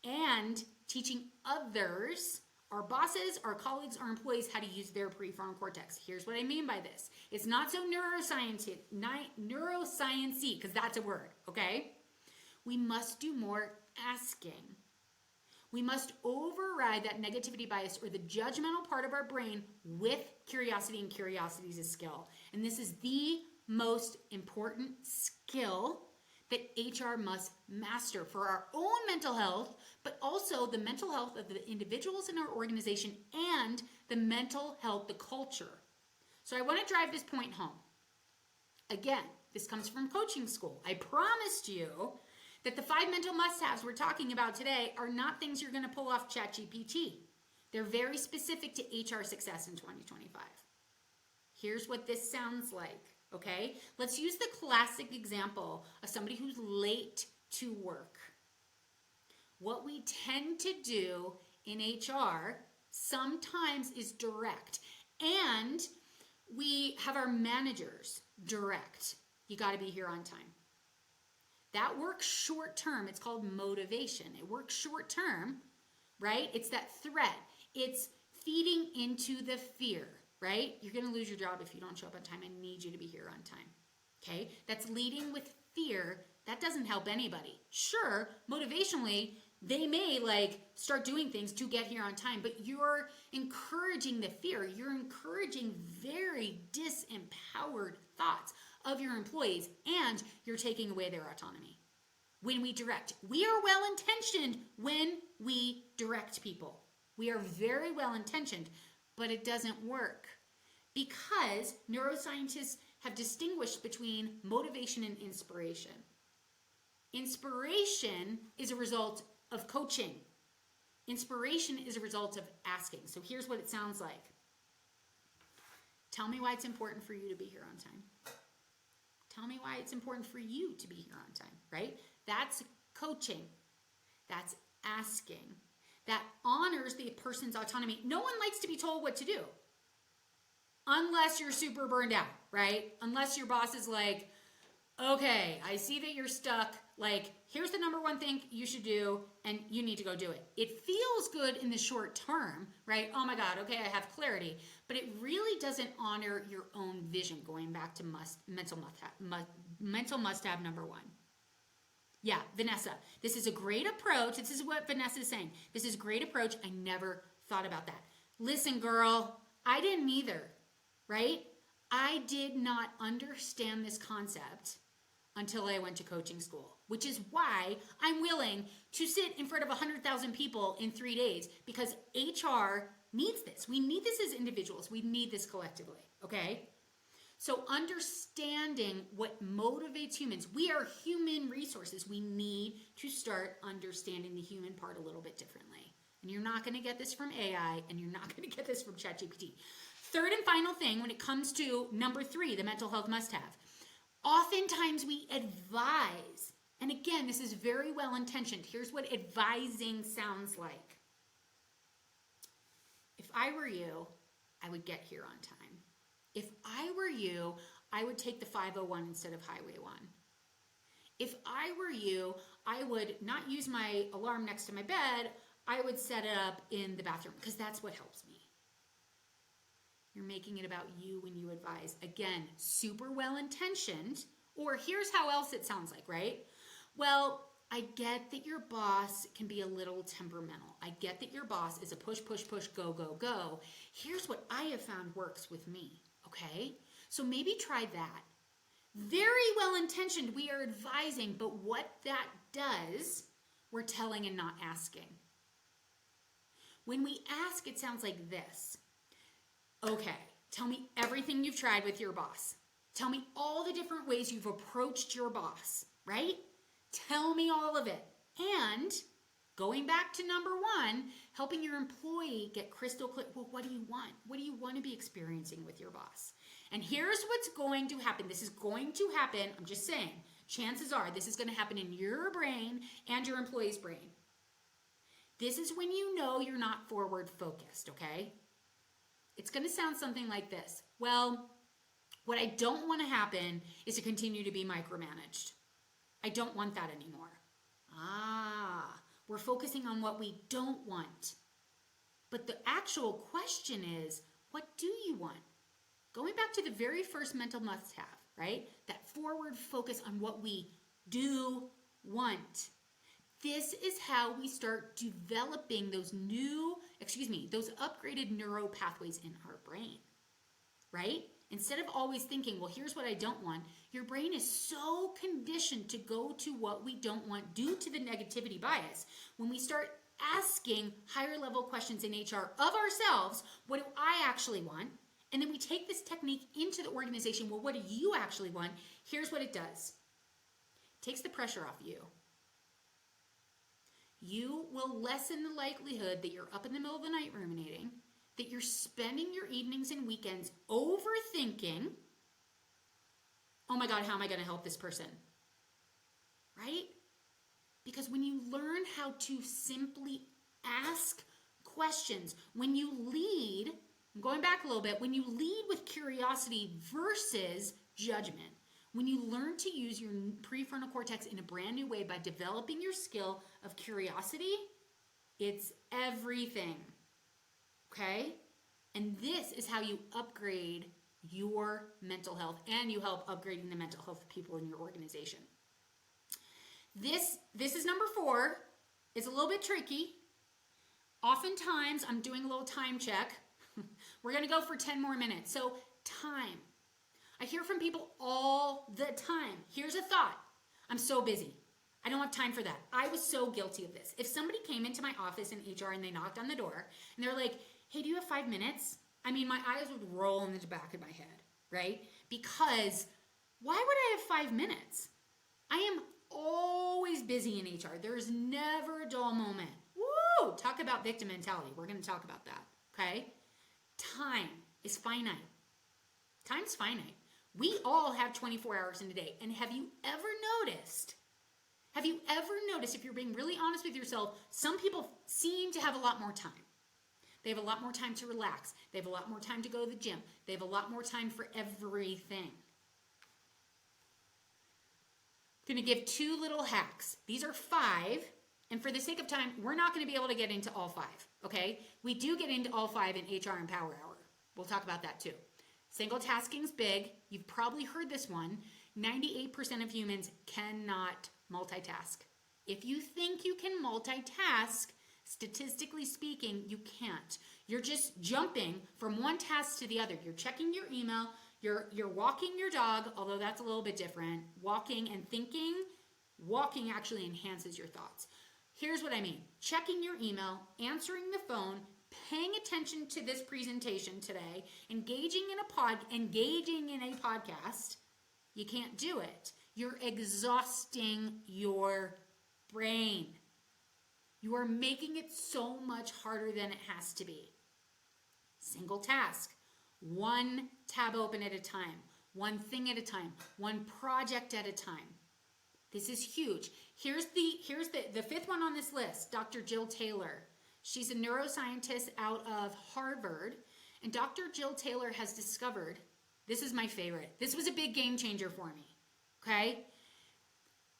and teaching others, our bosses, our colleagues, our employees, how to use their prefrontal cortex. Here's what I mean by this. It's not so neuroscience-y, because that's a word, okay? We must do more asking. We must override that negativity bias or the judgmental part of our brain with curiosity, and curiosity is a skill. And this is the most important skill that HR must master for our own mental health, but also the mental health of the individuals in our organization and the mental health, the culture. So I want to drive this point home. Again, this comes from coaching school. I promised you that the 5 mental must-haves we're talking about today are not things you're going to pull off ChatGPT. They're very specific to HR success in 2025. Here's what this sounds like. Okay, let's use the classic example of somebody who's late to work. What we tend to do in HR sometimes is direct. And we have our managers direct. You got to be here on time. That works short term. It's called motivation. It works short term, right? It's that threat. It's feeding into the fear, right? You're going to lose your job if you don't show up on time. I need you to be here on time. Okay? That's leading with fear. That doesn't help anybody. Sure, motivationally, they may start doing things to get here on time, but you're encouraging the fear. You're encouraging very disempowered thoughts of your employees, and you're taking away their autonomy. When we direct, we are well-intentioned when we direct people. We are very well-intentioned, but it doesn't work because neuroscientists have distinguished between motivation and inspiration. Inspiration is a result of coaching. Inspiration is a result of asking. So here's what it sounds like. Tell me why it's important for you to be here on time. Tell me why it's important for you to be here on time, right? That's coaching. That's asking. That honors the person's autonomy. No one likes to be told what to do. Unless you're super burned out, right? Unless your boss is like, okay, I see that you're stuck. Here's the number one thing you should do, and you need to go do it. It feels good in the short term, right? Oh my God, okay, I have clarity. But it really doesn't honor your own vision, going back to mental must-have number one. Yeah, Vanessa, this is a great approach. This is what Vanessa is saying. This is a great approach. I never thought about that. Listen, girl, I didn't either, right? I did not understand this concept until I went to coaching school, which is why I'm willing to sit in front of 100,000 people in 3 days, because HR needs this. We need this as individuals. We need this collectively, okay? So understanding what motivates humans, we are human resources. We need to start understanding the human part a little bit differently. And you're not going to get this from AI, and you're not going to get this from ChatGPT. Third and final thing, when it comes to number 3, the mental health must-have, oftentimes we advise, and again, this is very well intentioned. Here's what advising sounds like. If I were you, I would get here on time. If I were you, I would take the 501 instead of Highway 1. If I were you, I would not use my alarm next to my bed. I would set it up in the bathroom, because that's what helps me. You're making it about you when you advise. Again, super well-intentioned. Or here's how else it sounds like, right? Well, I get that your boss can be a little temperamental. I get that your boss is a push, push, push, go, go, go. Here's what I have found works with me, okay? So maybe try that. Very well-intentioned, we are advising, but what that does, we're telling and not asking. When we ask, it sounds like this. Okay, tell me everything you've tried with your boss. Tell me all the different ways you've approached your boss, right? Tell me all of it. And going back to number 1, helping your employee get crystal clear. Well, what do you want? What do you want to be experiencing with your boss? And here's what's going to happen. This is going to happen. I'm just saying, chances are this is going to happen in your brain and your employee's brain. This is when you know you're not forward focused, okay? It's going to sound something like this. Well, what I don't want to happen is to continue to be micromanaged. I don't want that anymore. We're focusing on what we don't want. But the actual question is, what do you want? Going back to the very first mental must-have, right? That forward focus on what we do want. This is how we start developing those upgraded neural pathways in our brain, right? Instead of always thinking, well, here's what I don't want, your brain is so conditioned to go to what we don't want due to the negativity bias. When we start asking higher level questions in HR of ourselves, what do I actually want? And then we take this technique into the organization, well, what do you actually want? Here's what it does. It takes the pressure off you. You will lessen the likelihood that you're up in the middle of the night ruminating, that you're spending your evenings and weekends overthinking, oh my God, how am I going to help this person? Right? Because when you learn how to simply ask questions, when you lead, I'm going back a little bit, when you lead with curiosity versus judgment, when you learn to use your prefrontal cortex in a brand new way by developing your skill of curiosity, it's everything. Okay? And this is how you upgrade your mental health, and you help upgrading the mental health of people in your organization. This is number 4. It's a little bit tricky. Oftentimes, I'm doing a little time check. We're going to go for 10 more minutes. So, time. I hear from people all the time. Here's a thought. I'm so busy. I don't have time for that. I was so guilty of this. If somebody came into my office in HR and they knocked on the door and they're like, hey, do you have 5 minutes? I mean, my eyes would roll in the back of my head, right? Because why would I have 5 minutes? I am always busy in HR. There's never a dull moment. Woo! Talk about victim mentality. We're going to talk about that, okay? Time is finite. Time's finite. We all have 24 hours in a day. And have you ever noticed, if you're being really honest with yourself, some people seem to have a lot more time. They have a lot more time to relax. They have a lot more time to go to the gym. They have a lot more time for everything. I'm going to give 2 little hacks. These are 5. And for the sake of time, we're not going to be able to get into all 5. Okay? We do get into all 5 in HR and Power Hour. We'll talk about that too. Single tasking's big. You've probably heard this one. 98% of humans cannot multitask. If you think you can multitask, statistically speaking, you can't. You're just jumping from one task to the other. You're checking your email. You're walking your dog, although that's a little bit different. Walking and thinking. Walking actually enhances your thoughts. Here's what I mean. Checking your email, answering the phone, paying attention to this presentation today, engaging in a podcast. You can't do it. You're exhausting your brain. You are making it so much harder than it has to be. Single task. One tab open at a time. One thing at a time. One project at a time. This is huge. Here's the 5th one on this list, Dr. Jill Taylor. She's a neuroscientist out of Harvard. And Dr. Jill Taylor has discovered, this is my favorite. This was a big game changer for me. Okay?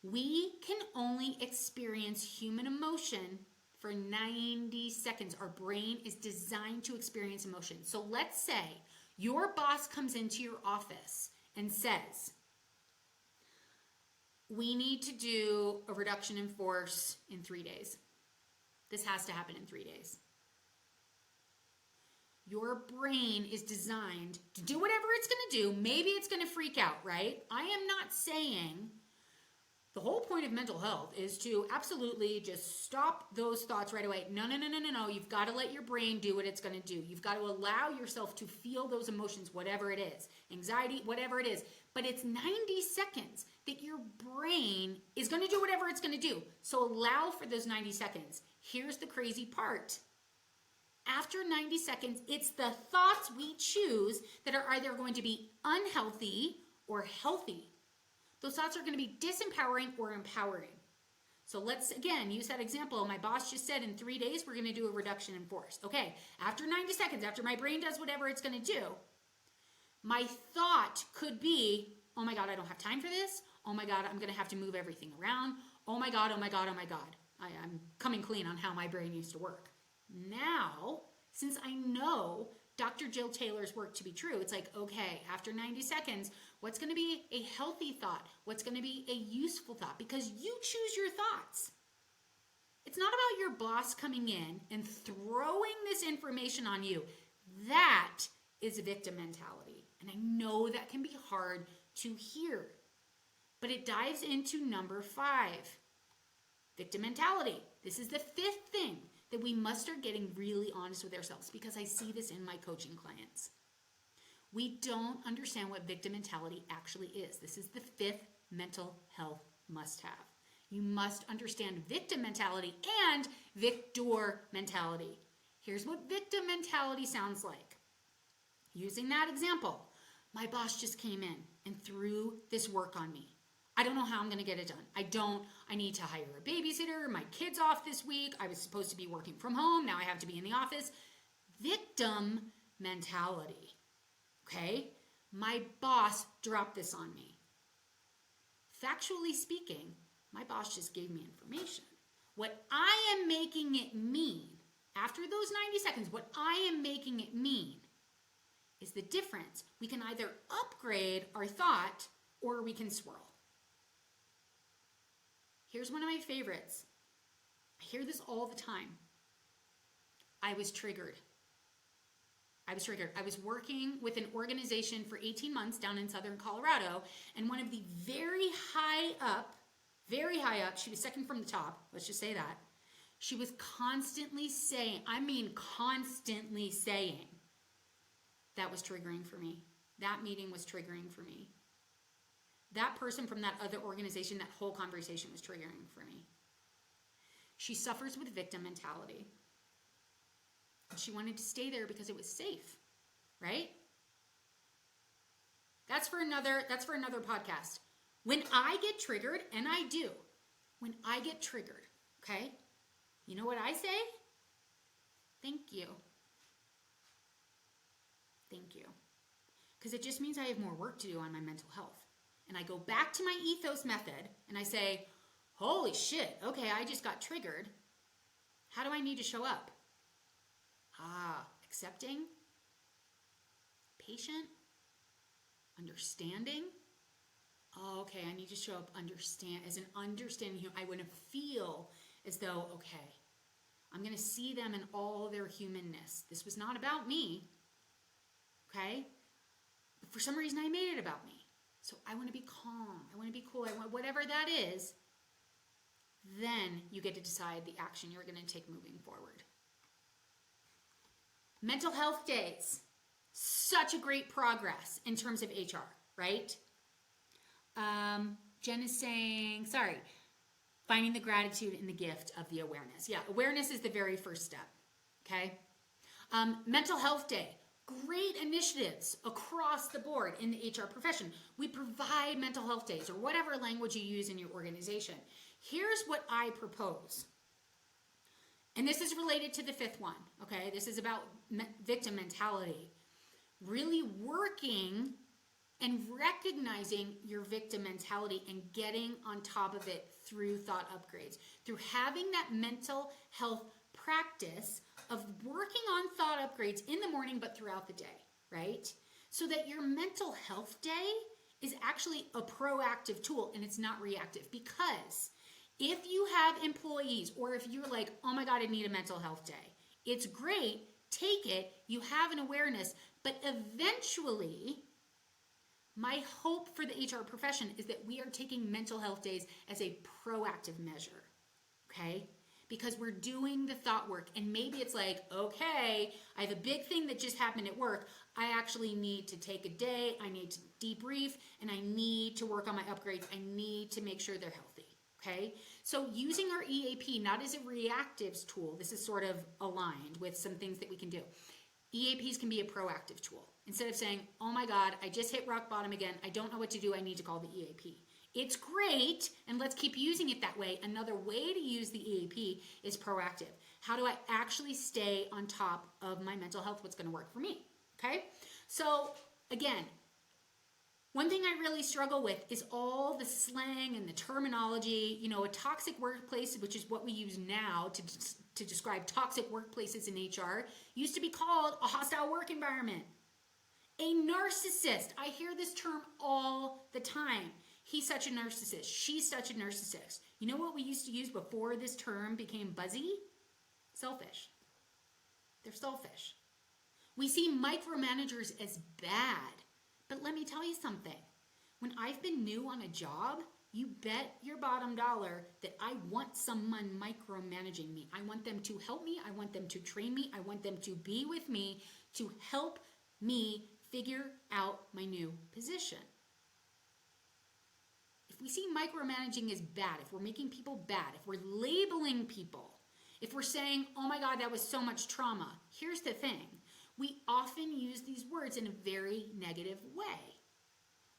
We can only experience human emotion for 90 seconds. Our brain is designed to experience emotion. So let's say your boss comes into your office and says, we need to do a reduction in force in 3 days. This has to happen in 3 days. Your brain is designed to do whatever it's going to do. Maybe it's going to freak out, right? I am not saying the whole point of mental health is to absolutely just stop those thoughts right away. No. You've got to let your brain do what it's going to do. You've got to allow yourself to feel those emotions, whatever it is. Anxiety, whatever it is. But it's 90 seconds that your brain is going to do whatever it's going to do. So allow for those 90 seconds. Here's the crazy part. After 90 seconds, it's the thoughts we choose that are either going to be unhealthy or healthy. Those thoughts are going to be disempowering or empowering. So let's, again, use that example. My boss just said in 3 days, we're going to do a reduction in force. Okay, after 90 seconds, after my brain does whatever it's going to do, my thought could be, oh my God, I don't have time for this. Oh my God, I'm going to have to move everything around. Oh my God. I'm coming clean on how my brain used to work. Now, since I know Dr. Jill Taylor's work to be true, it's like, okay, after 90 seconds, what's going to be a healthy thought? What's going to be a useful thought? Because you choose your thoughts. It's not about your boss coming in and throwing this information on you. That is a victim mentality. And I know that can be hard to hear. But it dives into number 5. Victim mentality. This is the 5th thing that we must start getting really honest with ourselves, because I see this in my coaching clients. We don't understand what victim mentality actually is. This is the 5th mental health must-have. You must understand victim mentality and victor mentality. Here's what victim mentality sounds like. Using that example, my boss just came in and threw this work on me. I don't know how I'm going to get it done. I need to hire a babysitter. My kid's off this week. I was supposed to be working from home. Now I have to be in the office. Victim mentality. Okay? My boss dropped this on me. Factually speaking, my boss just gave me information. What I am making it mean, after those 90 seconds, what I am making it mean is the difference. We can either upgrade our thought or we can swirl. Here's one of my favorites. I hear this all the time. I was triggered. I was working with an organization for 18 months down in southern Colorado, and one of the very high up, she was second from the top, let's just say that, she was constantly saying, that was triggering for me. That meeting was triggering for me. That person from that other organization, that whole conversation was triggering for me. She suffers with victim mentality. She wanted to stay there because it was safe, right? That's for another podcast. When I get triggered, and I do, when I get triggered, okay? You know what I say? Thank you. Thank you. Because it just means I have more work to do on my mental health. And I go back to my ethos method and I say, holy shit, okay, I just got triggered. How do I need to show up? Accepting, patient, understanding. Oh, okay, I need to show up as an understanding. I want to feel as though, okay, I'm going to see them in all their humanness. This was not about me, okay? But for some reason, I made it about me. So I want to be calm. I want to be cool. I want whatever that is. Then you get to decide the action you're going to take moving forward. Mental health days. Such a great progress in terms of HR, right? Jen is saying, finding the gratitude and the gift of the awareness. Yeah, awareness is the very first step, okay? Mental health day. Great initiatives across the board in the HR profession. We provide mental health days or whatever language you use in your organization. Here's what I propose. And this is related to the fifth one, okay? This is about victim mentality. Really working and recognizing your victim mentality and getting on top of it through thought upgrades, through having that mental health practice of working on thought upgrades in the morning but throughout the day, right? So that your mental health day is actually a proactive tool and it's not reactive. Because if you have employees or if you're like, oh my God, I need a mental health day, it's great, take it, you have an awareness, but eventually, my hope for the HR profession is that we are taking mental health days as a proactive measure, okay? Because we're doing the thought work, and maybe it's like, okay, I have a big thing that just happened at work. I actually need to take a day, I need to debrief, and I need to work on my upgrades. I need to make sure they're healthy, okay? So using our EAP, not as a reactives tool, this is sort of aligned with some things that we can do. EAPs can be a proactive tool. Instead of saying, oh my God, I just hit rock bottom again. I don't know what to do. I need to call the EAP. It's great, and let's keep using it that way. Another way to use the EAP is proactive. How do I actually stay on top of my mental health? What's going to work for me? Okay? So, again, one thing I really struggle with is all the slang and the terminology. You know, a toxic workplace, which is what we use now to describe toxic workplaces in HR, used to be called a hostile work environment. A narcissist. I hear this term all the time. He's such a narcissist. She's such a narcissist. You know what we used to use before this term became buzzy? Selfish. They're selfish. We see micromanagers as bad. But let me tell you something. When I've been new on a job, you bet your bottom dollar that I want someone micromanaging me. I want them to help me. I want them to train me. I want them to be with me to help me figure out my new position. If we see micromanaging as bad, if we're making people bad, if we're labeling people, if we're saying, oh my God, that was so much trauma, here's the thing. We often use these words in a very negative way.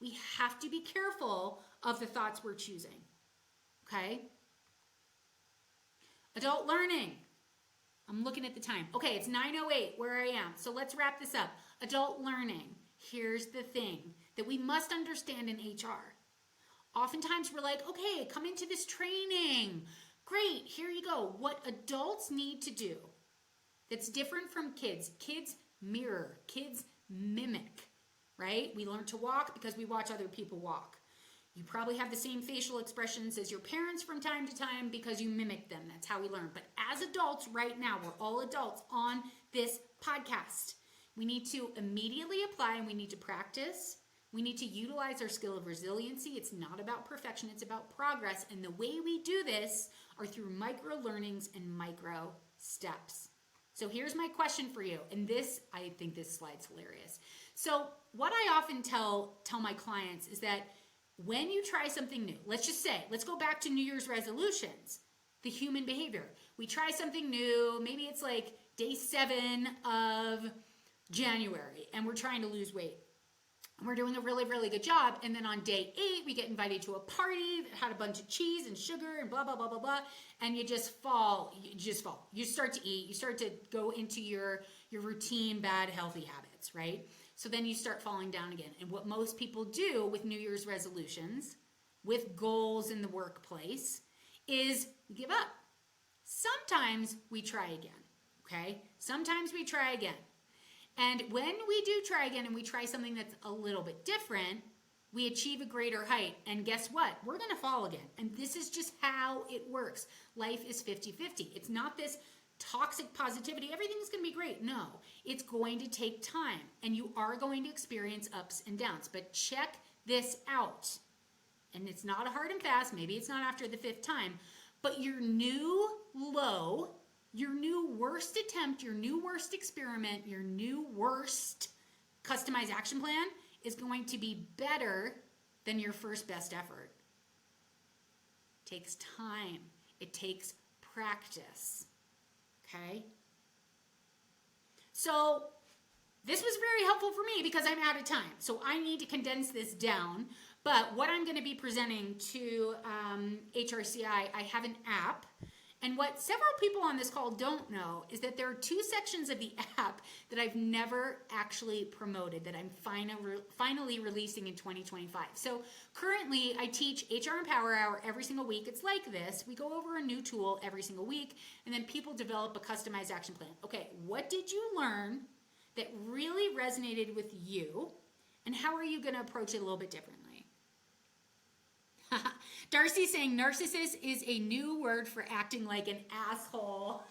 We have to be careful of the thoughts we're choosing. Okay? Adult learning. I'm looking at the time. Okay, it's 9:08 where I am. So let's wrap this up. Adult learning. Here's the thing that we must understand in HR. Oftentimes we're like, okay, come into this training. Great, here you go. What adults need to do that's different from kids. Kids mirror. Kids mimic, right? We learn to walk because we watch other people walk. You probably have the same facial expressions as your parents from time to time because you mimic them. That's how we learn. But as adults right now, we're all adults on this podcast. We need to immediately apply and we need to practice. We need to utilize our skill of resiliency. It's not about perfection, it's about progress. And the way we do this are through micro learnings and micro steps. So here's my question for you. And this, I think this slide's hilarious. So what I often tell my clients is that when you try something new, let's just say, let's go back to New Year's resolutions, the human behavior. We try something new, maybe it's like day 7 of January, and we're trying to lose weight. And we're doing a really, really good job. And then on day 8, we get invited to a party that had a bunch of cheese and sugar and blah, blah, blah, blah, blah. And you just fall. You start to eat. You start to go into your routine, bad, healthy habits, right? So then you start falling down again. And what most people do with New Year's resolutions, with goals in the workplace, is give up. Sometimes we try again, okay? Sometimes we try again. And when we do try again and we try something that's a little bit different, we achieve a greater height. And guess what? We're going to fall again. And this is just how it works. Life is 50-50. It's not this toxic positivity. Everything's going to be great. No, it's going to take time. And you are going to experience ups and downs. But check this out. And it's not a hard and fast. Maybe it's not after the 5th time. But your new low, your new worst attempt, your new worst experiment, your new worst customized action plan is going to be better than your first best effort. It takes time. It takes practice. Okay? So this was very helpful for me because I'm out of time. So I need to condense this down. But what I'm going to be presenting to HRCI, I have an app. And what several people on this call don't know is that there are 2 sections of the app that I've never actually promoted that I'm finally releasing in 2025. So currently I teach HR and Power Hour every single week. It's like this. We go over a new tool every single week and then people develop a customized action plan. Okay, what did you learn that really resonated with you and how are you going to approach it a little bit differently? Darcy's saying narcissist is a new word for acting like an asshole.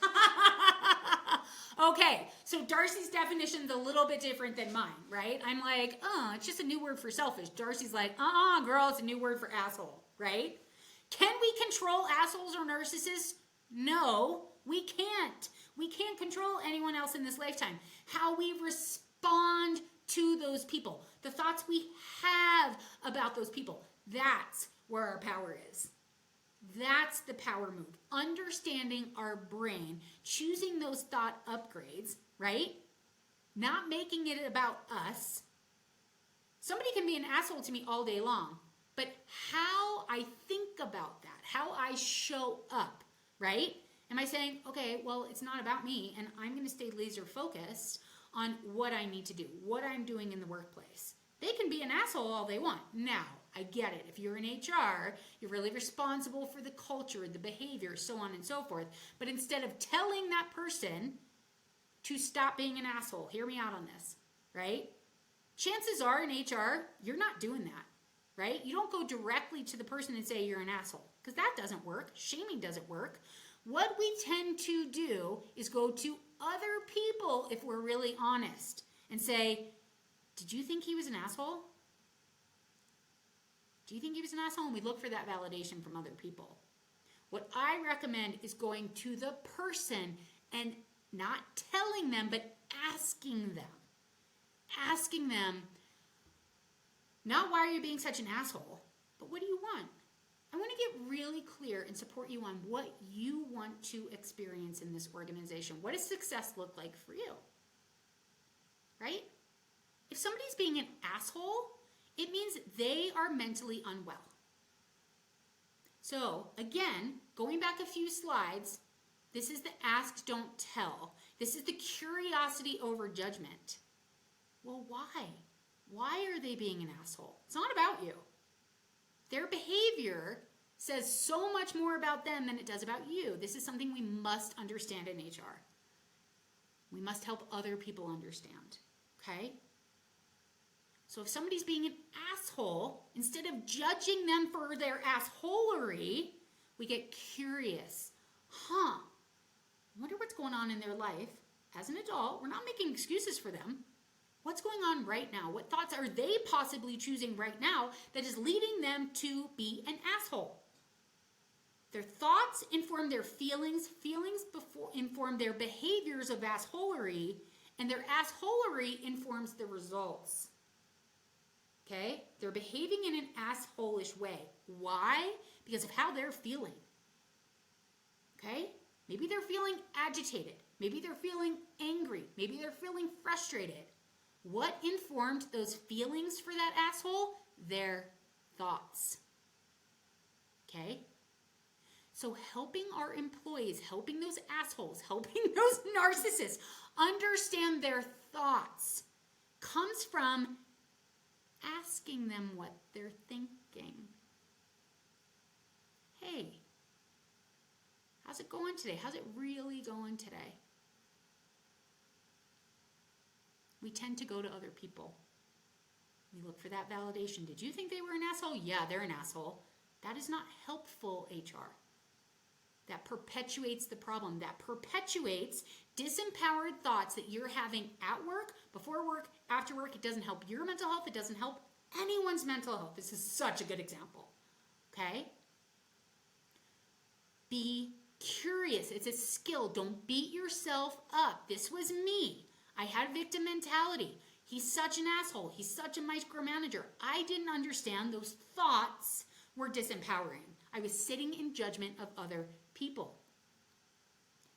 Okay, so Darcy's definition's a little bit different than mine, right? I'm like, oh, it's just a new word for selfish. Darcy's like, girl, it's a new word for asshole, right? Can we control assholes or narcissists? No, we can't. We can't control anyone else in this lifetime. How we respond to those people, the thoughts we have about those people, that's where our power is. That's the power move. Understanding our brain, choosing those thought upgrades, right? Not making it about us. Somebody can be an asshole to me all day long, but how I think about that, how I show up, right? Am I saying, okay, well, it's not about me, and I'm going to stay laser focused on what I need to do, what I'm doing in the workplace. They can be an asshole all they want. Now, I get it. If you're in HR, you're really responsible for the culture, the behavior, so on and so forth. But instead of telling that person to stop being an asshole, hear me out on this, right? Chances are in HR, you're not doing that, right? You don't go directly to the person and say you're an asshole because that doesn't work. Shaming doesn't work. What we tend to do is go to other people, if we're really honest, and say, did you think he was an asshole? Do you think he was an asshole? And we look for that validation from other people. What I recommend is going to the person and not telling them, but asking them. Asking them, not why are you being such an asshole, but what do you want? I want to get really clear and support you on what you want to experience in this organization. What does success look like for you? Right? If somebody's being an asshole It means they are mentally unwell. So again, going back a few slides, this is the ask, don't tell. This is the curiosity over judgment. Well, why? Why are they being an asshole? It's not about you. Their behavior says so much more about them than it does about you. This is something we must understand in HR. We must help other people understand, okay? So if somebody's being an asshole, instead of judging them for their assholery, we get curious. I wonder what's going on in their life. As an adult, we're not making excuses for them. What's going on right now? What thoughts are they possibly choosing right now that is leading them to be an asshole? Their thoughts inform their feelings inform their behaviors of assholery, and their assholery informs the results. Okay? They're behaving in an assholish way. Why? Because of how they're feeling. Okay? Maybe they're feeling agitated. Maybe they're feeling angry. Maybe they're feeling frustrated. What informed those feelings for that asshole? Their thoughts. Okay? So helping our employees, helping those assholes, helping those narcissists understand their thoughts comes from asking them what they're thinking. Hey, how's it going today? How's it really going today? We tend to go to other people. We look for that validation. Did you think they were an asshole? Yeah, they're an asshole. That is not helpful HR. That perpetuates the problem. That perpetuates disempowered thoughts that you're having at work, before work, after work. It doesn't help your mental health. It doesn't help anyone's mental health. This is such a good example. Okay? Be curious. It's a skill. Don't beat yourself up. This was me. I had victim mentality. He's such an asshole. He's such a micromanager. I didn't understand those thoughts were disempowering. I was sitting in judgment of other people.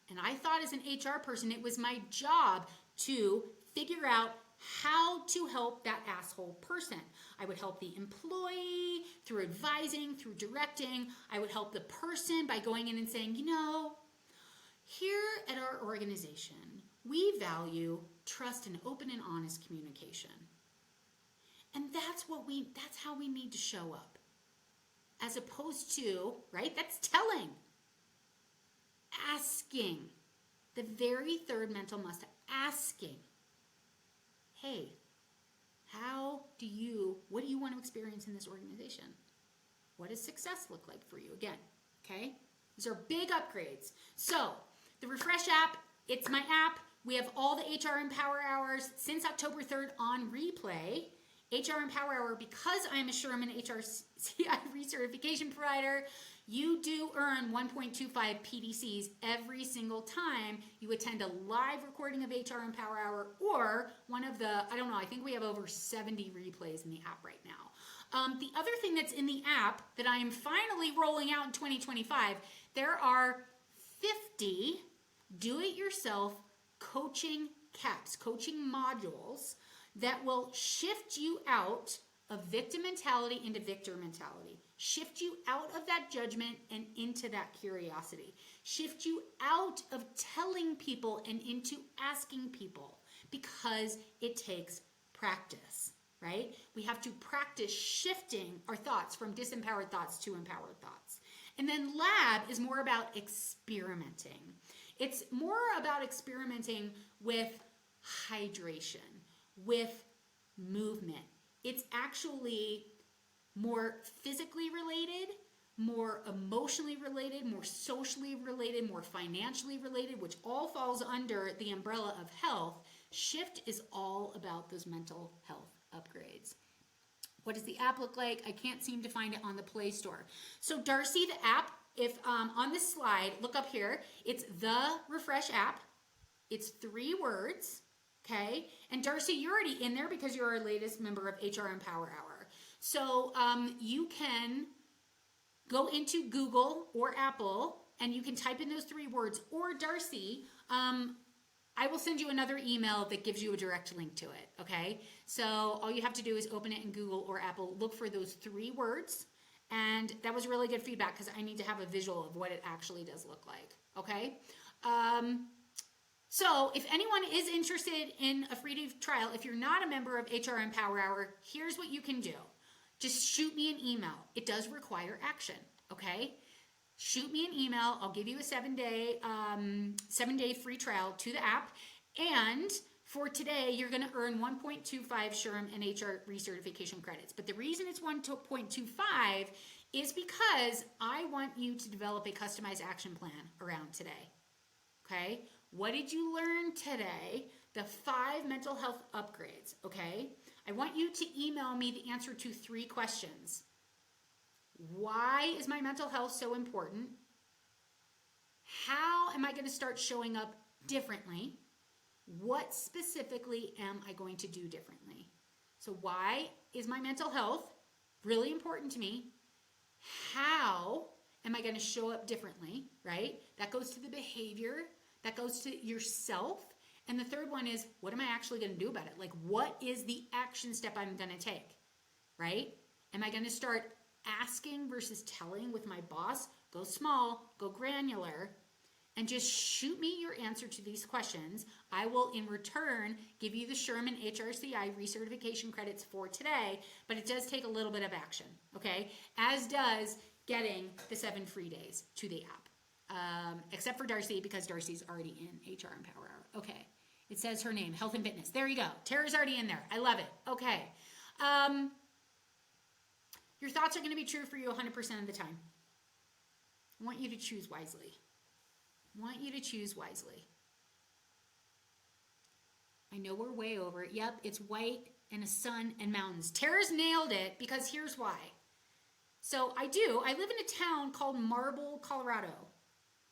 And I thought as an HR person, it was my job to figure out how to help that asshole person. I would help the employee through advising, through directing. I would help the person by going in and saying, here at our organization, we value trust and open and honest communication. And that's how we need to show up. As opposed to, right, that's telling. Asking. The very third mental must, asking. Hey, what do you want to experience in this organization? What does success look like for you? Again, okay? These are big upgrades. So, the Refresh app, it's my app. We have all the HR Empower Hours since October 3rd on replay. HR Empower Hour, because I'm a Sherman HRCI recertification provider, you do earn 1.25 PDCs every single time you attend a live recording of HR Empower Hour or one of the, I think we have over 70 replays in the app right now. The other thing that's in the app that I am finally rolling out in 2025, there are 50 do-it-yourself coaching caps, coaching modules that will shift you out of victim mentality into victor mentality. Shift you out of that judgment and into that curiosity. Shift you out of telling people and into asking people, because it takes practice, right? We have to practice shifting our thoughts from disempowered thoughts to empowered thoughts. And then lab is more about experimenting. It's more about experimenting with hydration, with movement. It's actually more physically related, more emotionally related, more socially related, more financially related, which all falls under the umbrella of health. Shift is all about those mental health upgrades. What does the app look like? I can't seem to find it on the Play Store. So Darcy, the app, if on this slide, look up here, it's the Refresh app. It's 3 words. Okay, and Darcy, you're already in there because you're our latest member of HR Empower Hour. So you can go into Google or Apple and you can type in those 3 words. Or Darcy, I will send you another email that gives you a direct link to it, okay? So all you have to do is open it in Google or Apple, look for those 3 words, and that was really good feedback because I need to have a visual of what it actually does look like, okay? So if anyone is interested in a free trial, if you're not a member of HRM Power Hour, here's what you can do. Just shoot me an email. It does require action, okay? Shoot me an email. I'll give you a 7-day free trial to the app. And for today, you're going to earn 1.25 SHRM and HR recertification credits. But the reason it's 1.25 is because I want you to develop a customized action plan around today. Okay? What did you learn today? The 5 mental health upgrades. Okay? I want you to email me the answer to 3 questions. Why is my mental health so important? How am I going to start showing up differently? What specifically am I going to do differently? So why is my mental health really important to me? How am I going to show up differently, right? That goes to the behavior. That goes to yourself. And the third one is, what am I actually going to do about it? Like, what is the action step I'm going to take, right? Am I going to start asking versus telling with my boss? Go small, go granular, and just shoot me your answer to these questions. I will, in return, give you the Sherman HRCI recertification credits for today, but it does take a little bit of action, okay? As does getting the 7 free days to the app, except for Darcy, because Darcy's already in HR and Power Hour. Okay, it says her name, Health and Fitness. There you go. Tara's already in there. I love it. Okay. Your thoughts are going to be true for you 100% of the time. I want you to choose wisely. I want you to choose wisely. I know we're way over it. Yep, it's white and a sun and mountains. Tara's nailed it because here's why. So I live in a town called Marble, Colorado.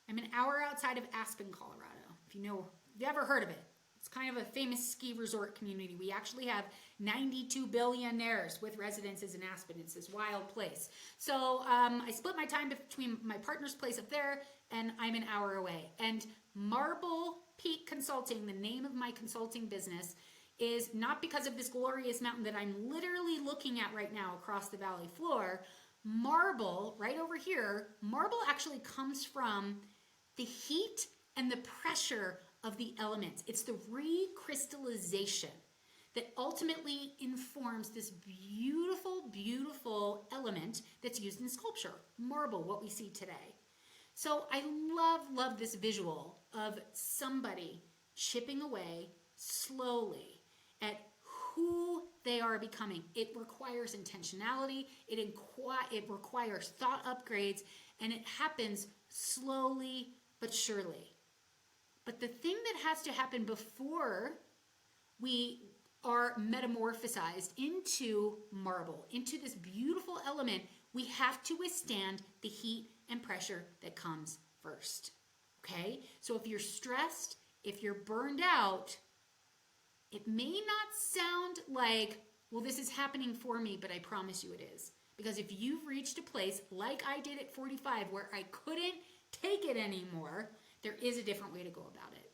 I'm an hour outside of Aspen, Colorado. If you ever heard of it. It's kind of a famous ski resort community. We actually have 92 billionaires with residences in Aspen. It's this wild place. So I split my time between my partner's place up there, and I'm an hour away. And Marble Peak Consulting, the name of my consulting business, is not because of this glorious mountain that I'm literally looking at right now across the valley floor. Marble, right over here, marble actually comes from the heat and the pressure of the elements. It's the recrystallization that ultimately informs this beautiful, beautiful element that's used in sculpture, marble, what we see today. So I love this visual of somebody chipping away slowly at who they are becoming. It requires intentionality, it requires thought upgrades, and it happens slowly but surely. But the thing that has to happen before we are metamorphosized into marble, into this beautiful element, we have to withstand the heat and pressure that comes first. Okay? So if you're stressed, if you're burned out, it may not sound like, well, this is happening for me, but I promise you it is. Because if you've reached a place like I did at 45 where I couldn't take it anymore, there is a different way to go about it.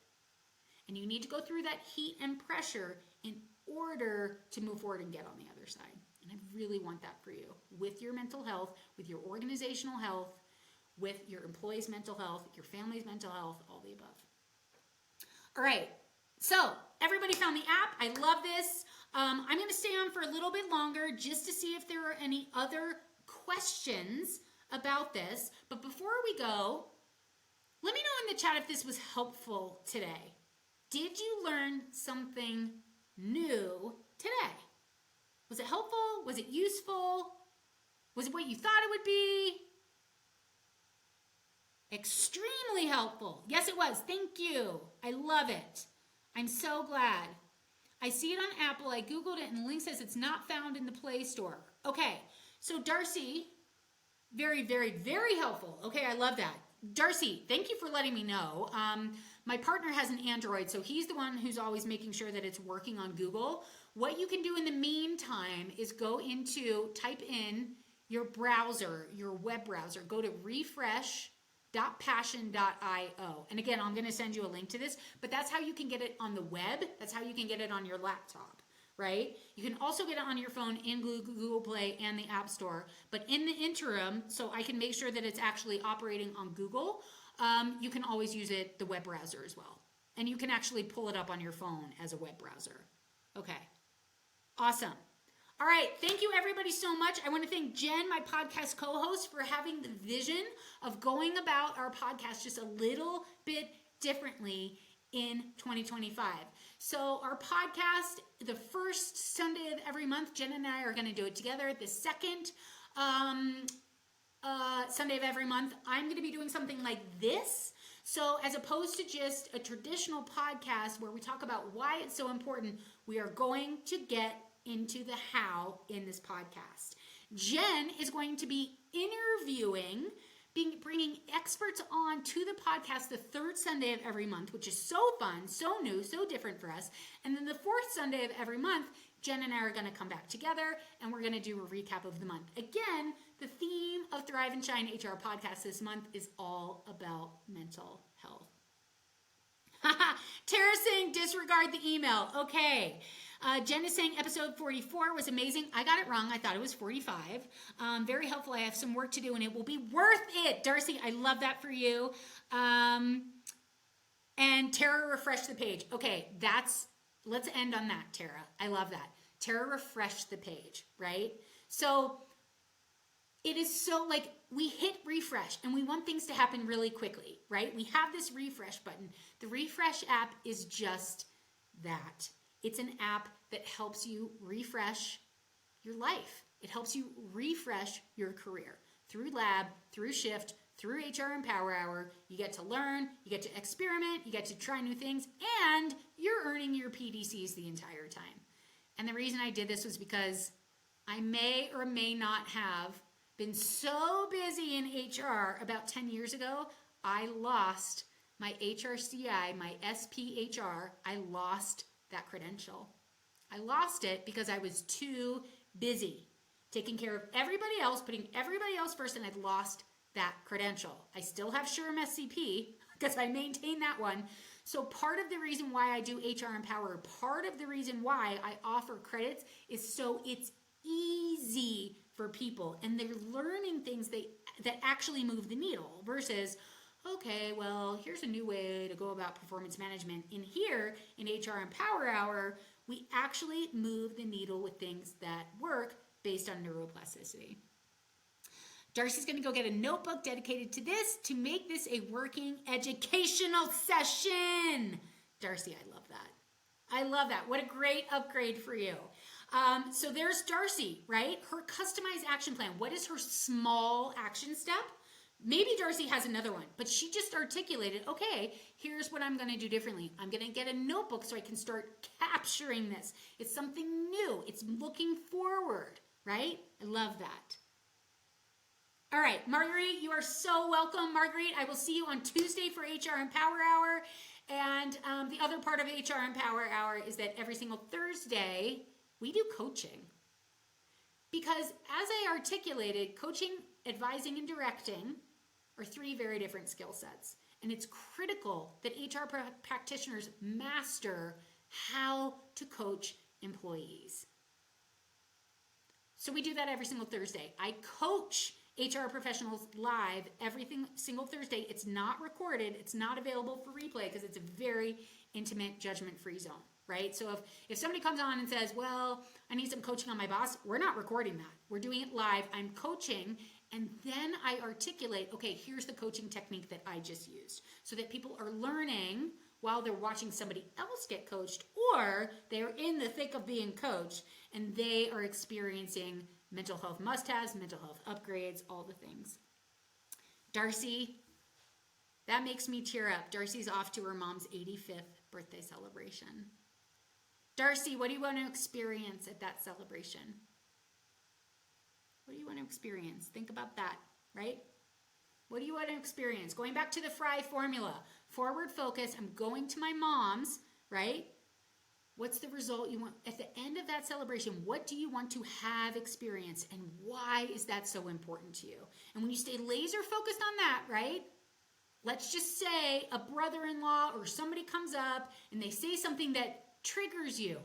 And you need to go through that heat and pressure in order to move forward and get on the other side. And I really want that for you with your mental health, with your organizational health, with your employees' mental health, your family's mental health, all the above. All right. So everybody found the app. I love this. I'm going to stay on for a little bit longer just to see if there are any other questions about this. But before we go, let me know in the chat if this was helpful today. Did you learn something new today? Was it helpful? Was it useful? Was it what you thought it would be? Extremely helpful. Yes, it was. Thank you. I love it. I'm so glad. I see it on Apple. I Googled it and the link says it's not found in the Play Store. Okay, so Darcy, very, very, very helpful. Okay, I love that. Darcy, thank you for letting me know. My partner has an Android, so he's the one who's always making sure that it's working on Google. What you can do in the meantime is type in your browser, your web browser. Go to refresh .passion.io. And again, I'm going to send you a link to this, but that's how you can get it on the web. That's how you can get it on your laptop, right? You can also get it on your phone in Google Play and the App Store. But in the interim, so I can make sure that it's actually operating on Google, you can always use the web browser as well. And you can actually pull it up on your phone as a web browser. Okay, awesome. All right, thank you everybody so much. I want to thank Jen, my podcast co-host, for having the vision of going about our podcast just a little bit differently in 2025. So our podcast, the first Sunday of every month, Jen and I are going to do it together. The second Sunday of every month, I'm going to be doing something like this. So as opposed to just a traditional podcast where we talk about why it's so important, we are going to get into the how in this podcast. Jen is going to be interviewing, bringing experts on to the podcast the third Sunday of every month, which is so fun, so new, so different for us. And then the fourth Sunday of every month, Jen and I are going to come back together and we're going to do a recap of the month. Again, the theme of Thrive and Shine HR podcast this month is all about mental health. Tara saying disregard the email. Okay. Jen is saying episode 44 was amazing. I got it wrong. I thought it was 45. Very helpful. I have some work to do and it will be worth it. Darcy, I love that for you. And Tara refreshed the page. Okay, let's end on that, Tara. I love that. Tara refreshed the page, right? So it is so like we hit refresh and we want things to happen really quickly, right? We have this refresh button. The refresh app is just that. It's an app that helps you refresh your life. It helps you refresh your career through lab, through shift, through HR and Power Hour. You get to learn, you get to experiment, you get to try new things, and you're earning your PDCs the entire time. And the reason I did this was because I may or may not have been so busy in HR about 10 years ago, I lost my HRCI, my SPHR, I lost that credential. I lost it because I was too busy taking care of everybody else, putting everybody else first, and I'd lost that credential. I still have SHRM SCP because I maintain that one. So part of the reason why I do HR Empower, part of the reason why I offer credits is so it's easy for people and they're learning things that actually move the needle versus, okay, well, here's a new way to go about performance management. In here, in HR Empower Hour, we actually move the needle with things that work based on neuroplasticity. Darcy's going to go get a notebook dedicated to this to make this a working educational session. Darcy, I love that. I love that. What a great upgrade for you. So there's Darcy, right? Her customized action plan. What is her small action step? Maybe Darcy has another one, but she just articulated, okay, here's what I'm going to do differently. I'm going to get a notebook so I can start capturing this. It's something new. It's looking forward, right? I love that. All right, Marguerite, you are so welcome. Marguerite, I will see you on Tuesday for HR Empower Hour. And the other part of HR Empower Hour is that every single Thursday, we do coaching. Because as I articulated, coaching, advising, and directing are three very different skill sets. And it's critical that HR practitioners master how to coach employees. So we do that every single Thursday. I coach HR professionals live every single Thursday. It's not recorded. It's not available for replay because it's a very intimate, judgment-free zone, right? So if somebody comes on and says, well, I need some coaching on my boss, we're not recording that. We're doing it live. I'm coaching, and then I articulate, okay, here's the coaching technique that I just used so that people are learning while they're watching somebody else get coached, or they're in the thick of being coached and they are experiencing mental health must-haves, mental health upgrades, all the things. Darcy, that makes me tear up. Darcy's off to her mom's 85th birthday celebration. Darcy, what do you want to experience at that celebration? What do you want to experience? Think about that, right? What do you want to experience? Going back to the Fry formula, forward focus, I'm going to my mom's, right? What's the result you want at the end of that celebration? What do you want to have experienced and why is that so important to you? And when you stay laser focused on that, right? let's just say a brother-in-law or somebody comes up and they say something that triggers you.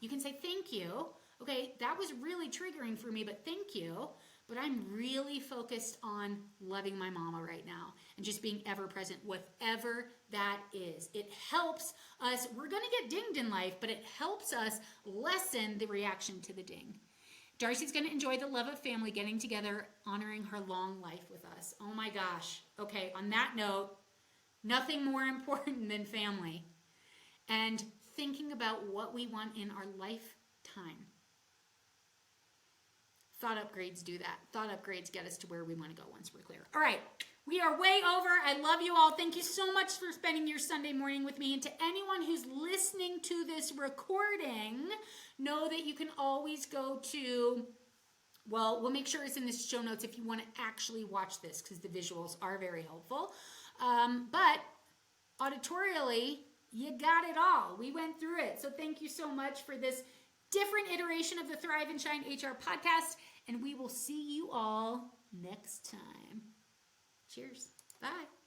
You can say thank you. Okay, that was really triggering for me, but thank you. But I'm really focused on loving my mama right now and just being ever present, whatever that is. It helps us. We're going to get dinged in life, but it helps us lessen the reaction to the ding. Darcy's going to enjoy the love of family, getting together, honoring her long life with us. Oh my gosh. Okay, on that note, nothing more important than family. And thinking about what we want in our lifetime. Thought upgrades do that. Thought upgrades get us to where we want to go once we're clear. All right, we are way over. I love you all. Thank you so much for spending your Sunday morning with me. And to anyone who's listening to this recording, know that you can always go to, well, we'll make sure it's in the show notes if you want to actually watch this, because the visuals are very helpful. But auditorially, you got it all. We went through it. So thank you so much for this different iteration of the Thrive and Shine HR podcast. And we will see you all next time. Cheers. Bye.